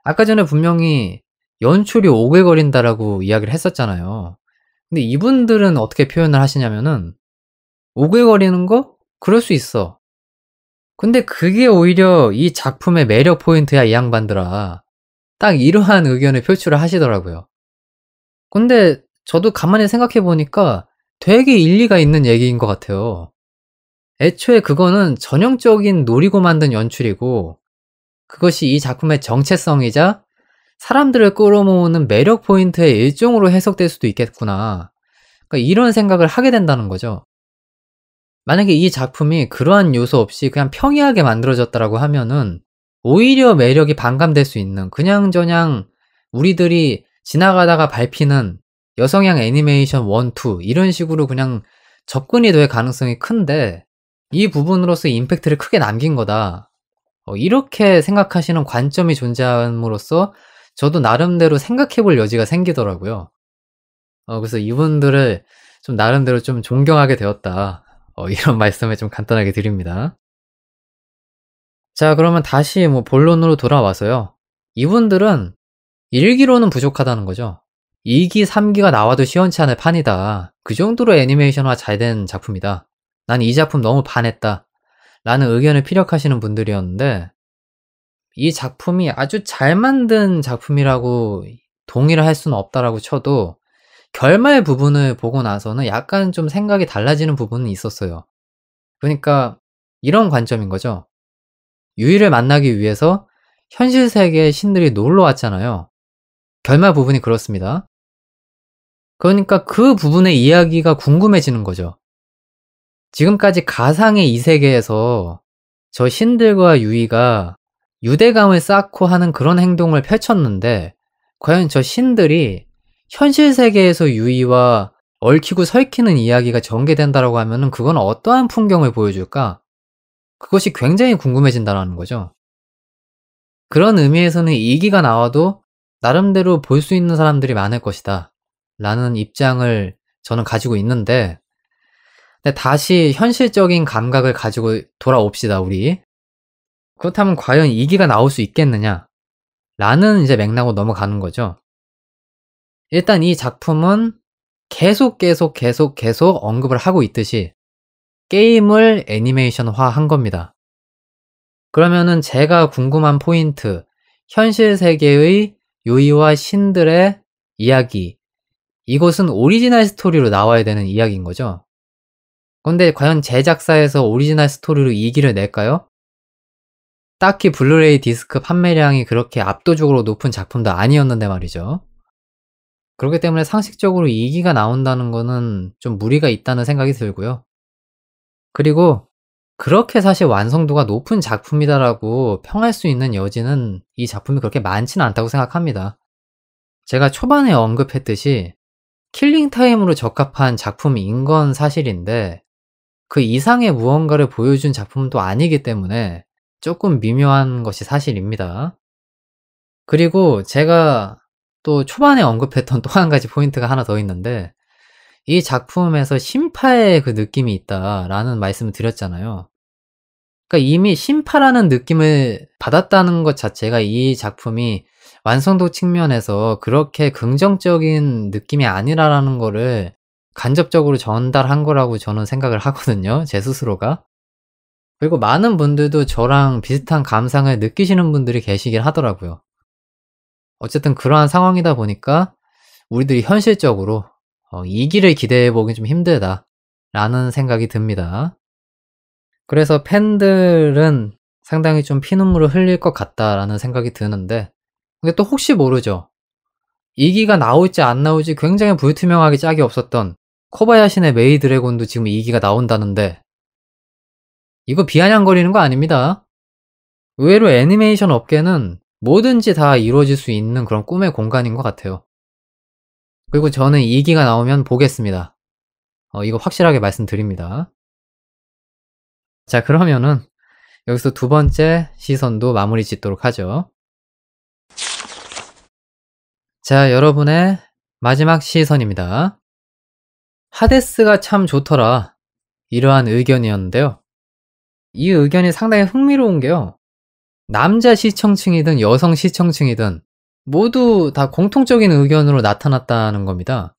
아까 전에 분명히 연출이 오글거린다라고 이야기를 했었잖아요. 근데 이분들은 어떻게 표현을 하시냐면은 오글거리는 거? 그럴 수 있어. 근데 그게 오히려 이 작품의 매력 포인트야, 이 양반들아. 딱 이러한 의견을 표출을 하시더라고요. 근데 저도 가만히 생각해 보니까 되게 일리가 있는 얘기인 것 같아요. 애초에 그거는 전형적인 노리고 만든 연출이고 그것이 이 작품의 정체성이자 사람들을 끌어모으는 매력 포인트의 일종으로 해석될 수도 있겠구나. 그러니까 이런 생각을 하게 된다는 거죠. 만약에 이 작품이 그러한 요소 없이 그냥 평이하게 만들어졌다라고 하면은 오히려 매력이 반감될 수 있는 그냥저냥 우리들이 지나가다가 밟히는 여성향 애니메이션 1, 2 이런 식으로 그냥 접근이 될 가능성이 큰데 이 부분으로서 임팩트를 크게 남긴 거다. 이렇게 생각하시는 관점이 존재함으로써 저도 나름대로 생각해 볼 여지가 생기더라고요. 그래서 이분들을 좀 나름대로 좀 존경하게 되었다. 이런 말씀을 좀 간단하게 드립니다. 자, 그러면 다시 본론으로 돌아와서요. 이분들은 1기로는 부족하다는 거죠. 2기, 3기가 나와도 시원치 않을 판이다. 그 정도로 애니메이션화 잘 된 작품이다. 난 이 작품 너무 반했다. 라는 의견을 피력하시는 분들이었는데 이 작품이 아주 잘 만든 작품이라고 동의를 할 수는 없다라고 쳐도 결말 부분을 보고 나서는 약간 좀 생각이 달라지는 부분은 있었어요. 그러니까 이런 관점인 거죠. 유이를 만나기 위해서 현실 세계의 신들이 놀러 왔잖아요. 결말 부분이 그렇습니다. 그러니까 그 부분의 이야기가 궁금해지는 거죠. 지금까지 가상의 이 세계에서 저 신들과 유이가 유대감을 쌓고 하는 그런 행동을 펼쳤는데 과연 저 신들이 현실 세계에서 유이와 얽히고 설키는 이야기가 전개된다라고 하면은 그건 어떠한 풍경을 보여줄까? 그것이 굉장히 궁금해진다라는 거죠. 그런 의미에서는 2기가 나와도 나름대로 볼 수 있는 사람들이 많을 것이다. 라는 입장을 저는 가지고 있는데 근데 다시 현실적인 감각을 가지고 돌아옵시다, 우리. 그렇다면 과연 2기가 나올 수 있겠느냐? 라는 이제 맥락으로 넘어가는 거죠. 일단 이 작품은 계속 언급을 하고 있듯이 게임을 애니메이션화 한 겁니다. 그러면은 제가 궁금한 포인트, 현실 세계의 요이와 신들의 이야기, 이것은 오리지널 스토리로 나와야 되는 이야기인 거죠. 근데 과연 제작사에서 오리지널 스토리로 2기를 낼까요? 딱히 블루레이 디스크 판매량이 그렇게 압도적으로 높은 작품도 아니었는데 말이죠. 그렇기 때문에 상식적으로 2기가 나온다는 거는 좀 무리가 있다는 생각이 들고요. 그리고 그렇게 사실 완성도가 높은 작품이다라고 평할 수 있는 여지는 이 작품이 그렇게 많지는 않다고 생각합니다. 제가 초반에 언급했듯이 킬링타임으로 적합한 작품인 건 사실인데 그 이상의 무언가를 보여준 작품도 아니기 때문에 조금 미묘한 것이 사실입니다. 그리고 제가 또 초반에 언급했던 또 한 가지 포인트가 하나 더 있는데 이 작품에서 신파의 그 느낌이 있다라는 말씀을 드렸잖아요. 그러니까 이미 신파라는 느낌을 받았다는 것 자체가 이 작품이 완성도 측면에서 그렇게 긍정적인 느낌이 아니라라는 거를 간접적으로 전달한 거라고 저는 생각을 하거든요, 제 스스로가. 그리고 많은 분들도 저랑 비슷한 감상을 느끼시는 분들이 계시긴 하더라고요. 어쨌든 그러한 상황이다 보니까 우리들이 현실적으로 2기를 기대해 보긴 좀 힘들다라는 생각이 듭니다. 그래서 팬들은 상당히 좀 피눈물을 흘릴 것 같다라는 생각이 드는데 근데 또 혹시 모르죠. 2기가 나올지 안 나올지 굉장히 불투명하게 짝이 없었던 코바야시네 메이 드래곤도 지금 2기가 나온다는데 이거 비아냥거리는 거 아닙니다. 의외로 애니메이션 업계는 뭐든지 다 이루어질 수 있는 그런 꿈의 공간인 것 같아요. 그리고 저는 2기가 나오면 보겠습니다. 이거 확실하게 말씀드립니다. 자, 그러면은 여기서 두 번째 시선도 마무리 짓도록 하죠. 자, 여러분의 마지막 시선입니다. 하데스가 참 좋더라. 이러한 의견이었는데요. 이 의견이 상당히 흥미로운 게요. 남자 시청층이든 여성 시청층이든 모두 다 공통적인 의견으로 나타났다는 겁니다.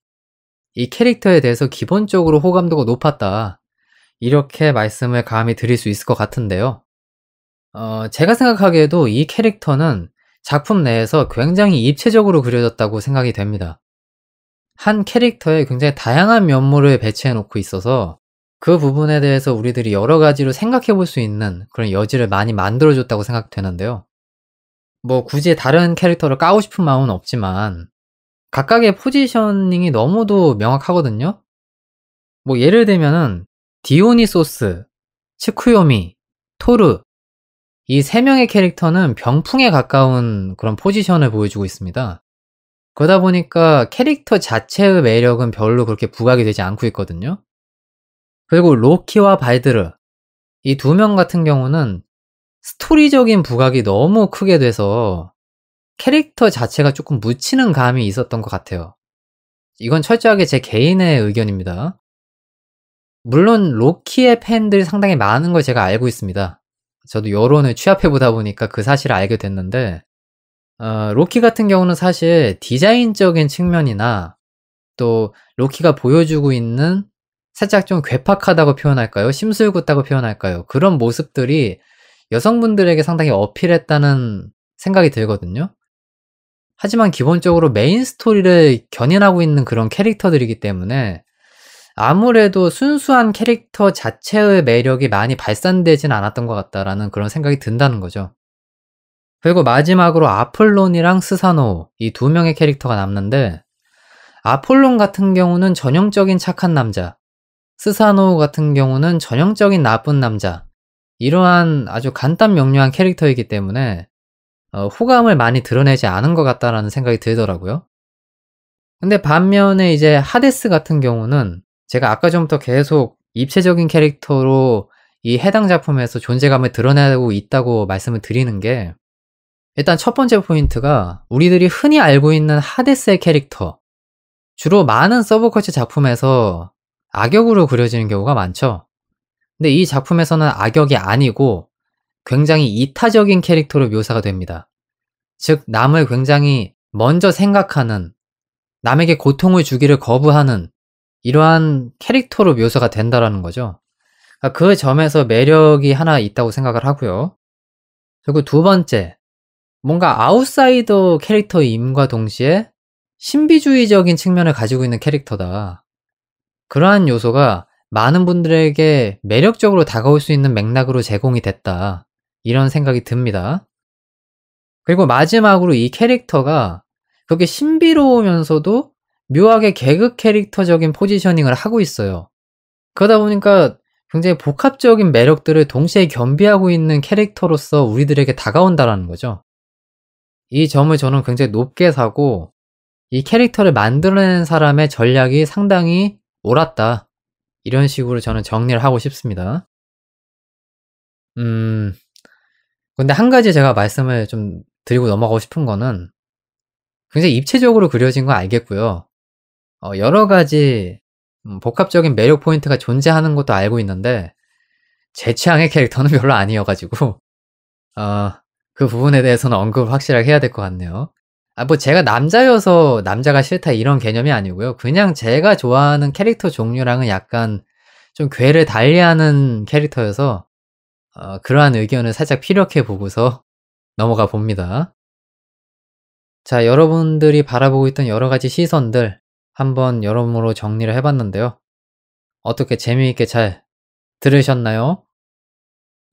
이 캐릭터에 대해서 기본적으로 호감도가 높았다. 이렇게 말씀을 감히 드릴 수 있을 것 같은데요. 제가 생각하기에도 이 캐릭터는 작품 내에서 굉장히 입체적으로 그려졌다고 생각이 됩니다. 한 캐릭터에 굉장히 다양한 면모를 배치해 놓고 있어서 그 부분에 대해서 우리들이 여러 가지로 생각해 볼 수 있는 그런 여지를 많이 만들어줬다고 생각되는데요. 뭐 굳이 다른 캐릭터를 까고 싶은 마음은 없지만 각각의 포지셔닝이 너무도 명확하거든요. 뭐 예를 들면은 디오니소스, 츠쿠요미, 토르 이 세 명의 캐릭터는 병풍에 가까운 그런 포지션을 보여주고 있습니다. 그러다 보니까 캐릭터 자체의 매력은 별로 그렇게 부각이 되지 않고 있거든요. 그리고 로키와 발드르 이 두 명 같은 경우는 스토리적인 부각이 너무 크게 돼서 캐릭터 자체가 조금 묻히는 감이 있었던 것 같아요. 이건 철저하게 제 개인의 의견입니다. 물론 로키의 팬들이 상당히 많은 걸 제가 알고 있습니다. 저도 여론을 취합해보다 보니까 그 사실을 알게 됐는데 로키 같은 경우는 사실 디자인적인 측면이나 또 로키가 보여주고 있는 살짝 좀 괴팍하다고 표현할까요? 심술궂다고 표현할까요? 그런 모습들이 여성분들에게 상당히 어필했다는 생각이 들거든요. 하지만 기본적으로 메인 스토리를 견인하고 있는 그런 캐릭터들이기 때문에 아무래도 순수한 캐릭터 자체의 매력이 많이 발산되진 않았던 것 같다라는 그런 생각이 든다는 거죠. 그리고 마지막으로 아폴론이랑 스사노 이 두 명의 캐릭터가 남는데 아폴론 같은 경우는 전형적인 착한 남자, 스사노 같은 경우는 전형적인 나쁜 남자 이러한 아주 간단 명료한 캐릭터이기 때문에 호감을 많이 드러내지 않은 것 같다라는 생각이 들더라고요. 근데 반면에 이제 하데스 같은 경우는 제가 아까 전부터 계속 입체적인 캐릭터로 이 해당 작품에서 존재감을 드러내고 있다고 말씀을 드리는 게 일단 첫 번째 포인트가 우리들이 흔히 알고 있는 하데스의 캐릭터 주로 많은 서브컬처 작품에서 악역으로 그려지는 경우가 많죠. 근데 이 작품에서는 악역이 아니고 굉장히 이타적인 캐릭터로 묘사가 됩니다. 즉 남을 굉장히 먼저 생각하는 남에게 고통을 주기를 거부하는 이러한 캐릭터로 묘사가 된다라는 거죠. 그 점에서 매력이 하나 있다고 생각을 하고요. 그리고 두 번째, 뭔가 아웃사이더 캐릭터임과 동시에 신비주의적인 측면을 가지고 있는 캐릭터다. 그러한 요소가 많은 분들에게 매력적으로 다가올 수 있는 맥락으로 제공이 됐다. 이런 생각이 듭니다. 그리고 마지막으로 이 캐릭터가 그렇게 신비로우면서도 묘하게 개그 캐릭터적인 포지셔닝을 하고 있어요. 그러다 보니까 굉장히 복합적인 매력들을 동시에 겸비하고 있는 캐릭터로서 우리들에게 다가온다라는 거죠. 이 점을 저는 굉장히 높게 사고 이 캐릭터를 만들어낸 사람의 전략이 상당히 옳았다. 이런 식으로 저는 정리를 하고 싶습니다. 근데 한 가지 제가 말씀을 좀 드리고 넘어가고 싶은 거는 굉장히 입체적으로 그려진 건 알겠고요. 여러 가지 복합적인 매력 포인트가 존재하는 것도 알고 있는데 제 취향의 캐릭터는 별로 아니어가지고 그 부분에 대해서는 언급을 확실하게 해야 될 것 같네요. 뭐 제가 남자여서 남자가 싫다 이런 개념이 아니고요. 그냥 제가 좋아하는 캐릭터 종류랑은 약간 좀 궤를 달리하는 캐릭터여서 그러한 의견을 살짝 피력해 보고서 넘어가 봅니다. 자, 여러분들이 바라보고 있던 여러 가지 시선들 한번 여러모로 정리를 해봤는데요. 어떻게 재미있게 잘 들으셨나요?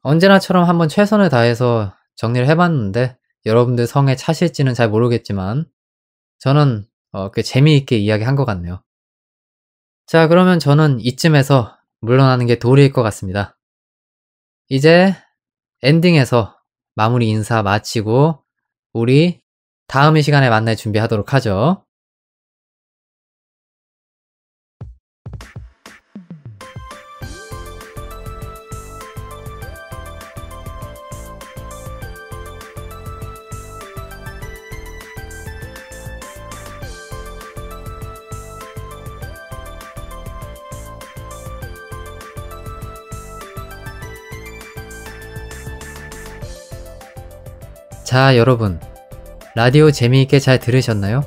언제나처럼 한번 최선을 다해서 정리를 해봤는데 여러분들 성에 차실지는 잘 모르겠지만 저는 꽤 재미있게 이야기한 것 같네요. 자, 그러면 저는 이쯤에서 물러나는 게 도리일 것 같습니다. 이제 엔딩에서 마무리 인사 마치고 우리 다음 이 시간에 만날 준비하도록 하죠. 자, 여러분. 라디오 재미있게 잘 들으셨나요?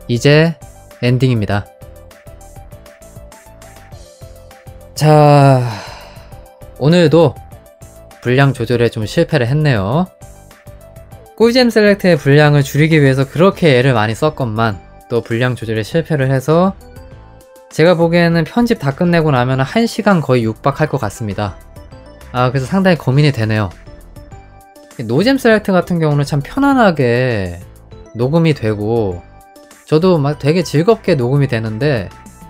이제 엔딩입니다. 자, 오늘도 분량 조절에 좀 실패를 했네요. 꿀잼 셀렉트의 분량을 줄이기 위해서 그렇게 애를 많이 썼건만 또 분량 조절에 실패를 해서 제가 보기에는 편집 다 끝내고 나면 1시간 거의 육박할 것 같습니다. 그래서 상당히 고민이 되네요. 노잼 셀렉트 같은 경우는 참 편안하게 녹음이 되고 저도 막 되게 즐겁게 녹음이 되는데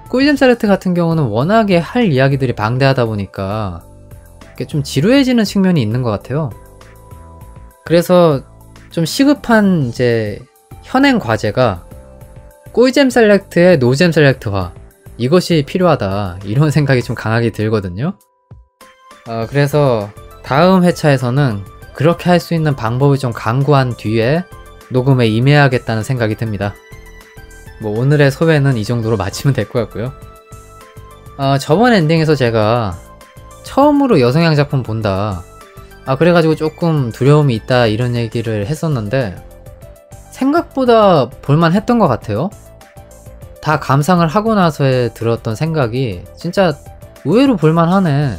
꿀잼 셀렉트 같은 경우는 워낙에 할 이야기들이 방대하다 보니까 좀 지루해지는 측면이 있는 것 같아요. 그래서 좀 시급한 이제 현행 과제가 꿀잼 셀렉트의 노잼 셀렉트화, 이것이 필요하다, 이런 생각이 좀 강하게 들거든요. 그래서 다음 회차에서는 그렇게 할 수 있는 방법을 좀 강구한 뒤에 녹음에 임해야겠다는 생각이 듭니다. 뭐 오늘의 소회는 이 정도로 마치면 될 것 같고요. 저번 엔딩에서 제가 처음으로 여성향 작품 본다, 그래가지고 조금 두려움이 있다 이런 얘기를 했었는데 생각보다 볼만 했던 것 같아요. 다 감상을 하고 나서에 들었던 생각이 진짜 의외로 볼만하네,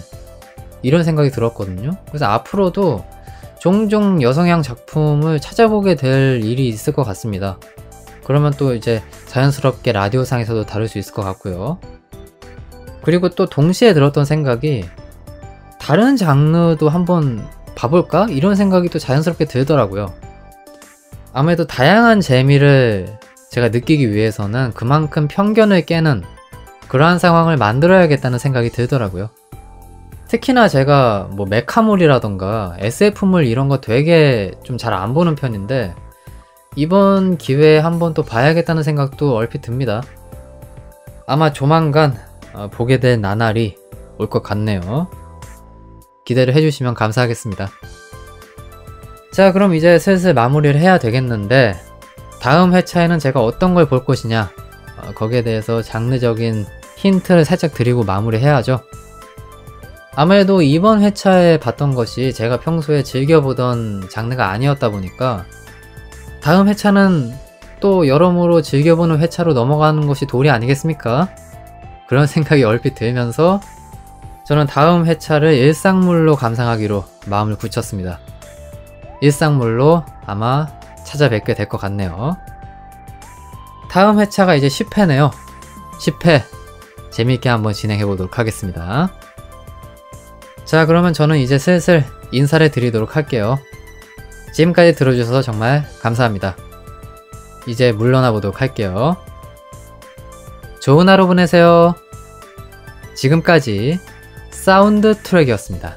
이런 생각이 들었거든요. 그래서 앞으로도 종종 여성향 작품을 찾아보게 될 일이 있을 것 같습니다. 그러면 또 이제 자연스럽게 라디오상에서도 다룰 수 있을 것 같고요. 그리고 또 동시에 들었던 생각이 다른 장르도 한번 봐볼까? 이런 생각이 또 자연스럽게 들더라고요. 아무래도 다양한 재미를 제가 느끼기 위해서는 그만큼 편견을 깨는 그러한 상황을 만들어야겠다는 생각이 들더라고요. 특히나 제가 뭐 메카물이라던가 SF물 이런 거 되게 좀 잘 안 보는 편인데 이번 기회에 한번 또 봐야겠다는 생각도 얼핏 듭니다. 아마 조만간 보게 될 나날이 올 것 같네요. 기대를 해주시면 감사하겠습니다. 자, 그럼 이제 슬슬 마무리를 해야 되겠는데 다음 회차에는 제가 어떤 걸 볼 것이냐, 거기에 대해서 장르적인 힌트를 살짝 드리고 마무리해야죠. 아무래도 이번 회차에 봤던 것이 제가 평소에 즐겨보던 장르가 아니었다 보니까 다음 회차는 또 여러모로 즐겨보는 회차로 넘어가는 것이 도리 아니겠습니까? 그런 생각이 얼핏 들면서 저는 다음 회차를 일상물로 감상하기로 마음을 굳혔습니다. 일상물로 아마 찾아뵙게 될 것 같네요. 다음 회차가 이제 10회네요. 10회 재미있게 한번 진행해보도록 하겠습니다. 자, 그러면 저는 이제 슬슬 인사를 드리도록 할게요. 지금까지 들어주셔서 정말 감사합니다. 이제 물러나 보도록 할게요. 좋은 하루 보내세요. 지금까지 사운드 트랙이었습니다.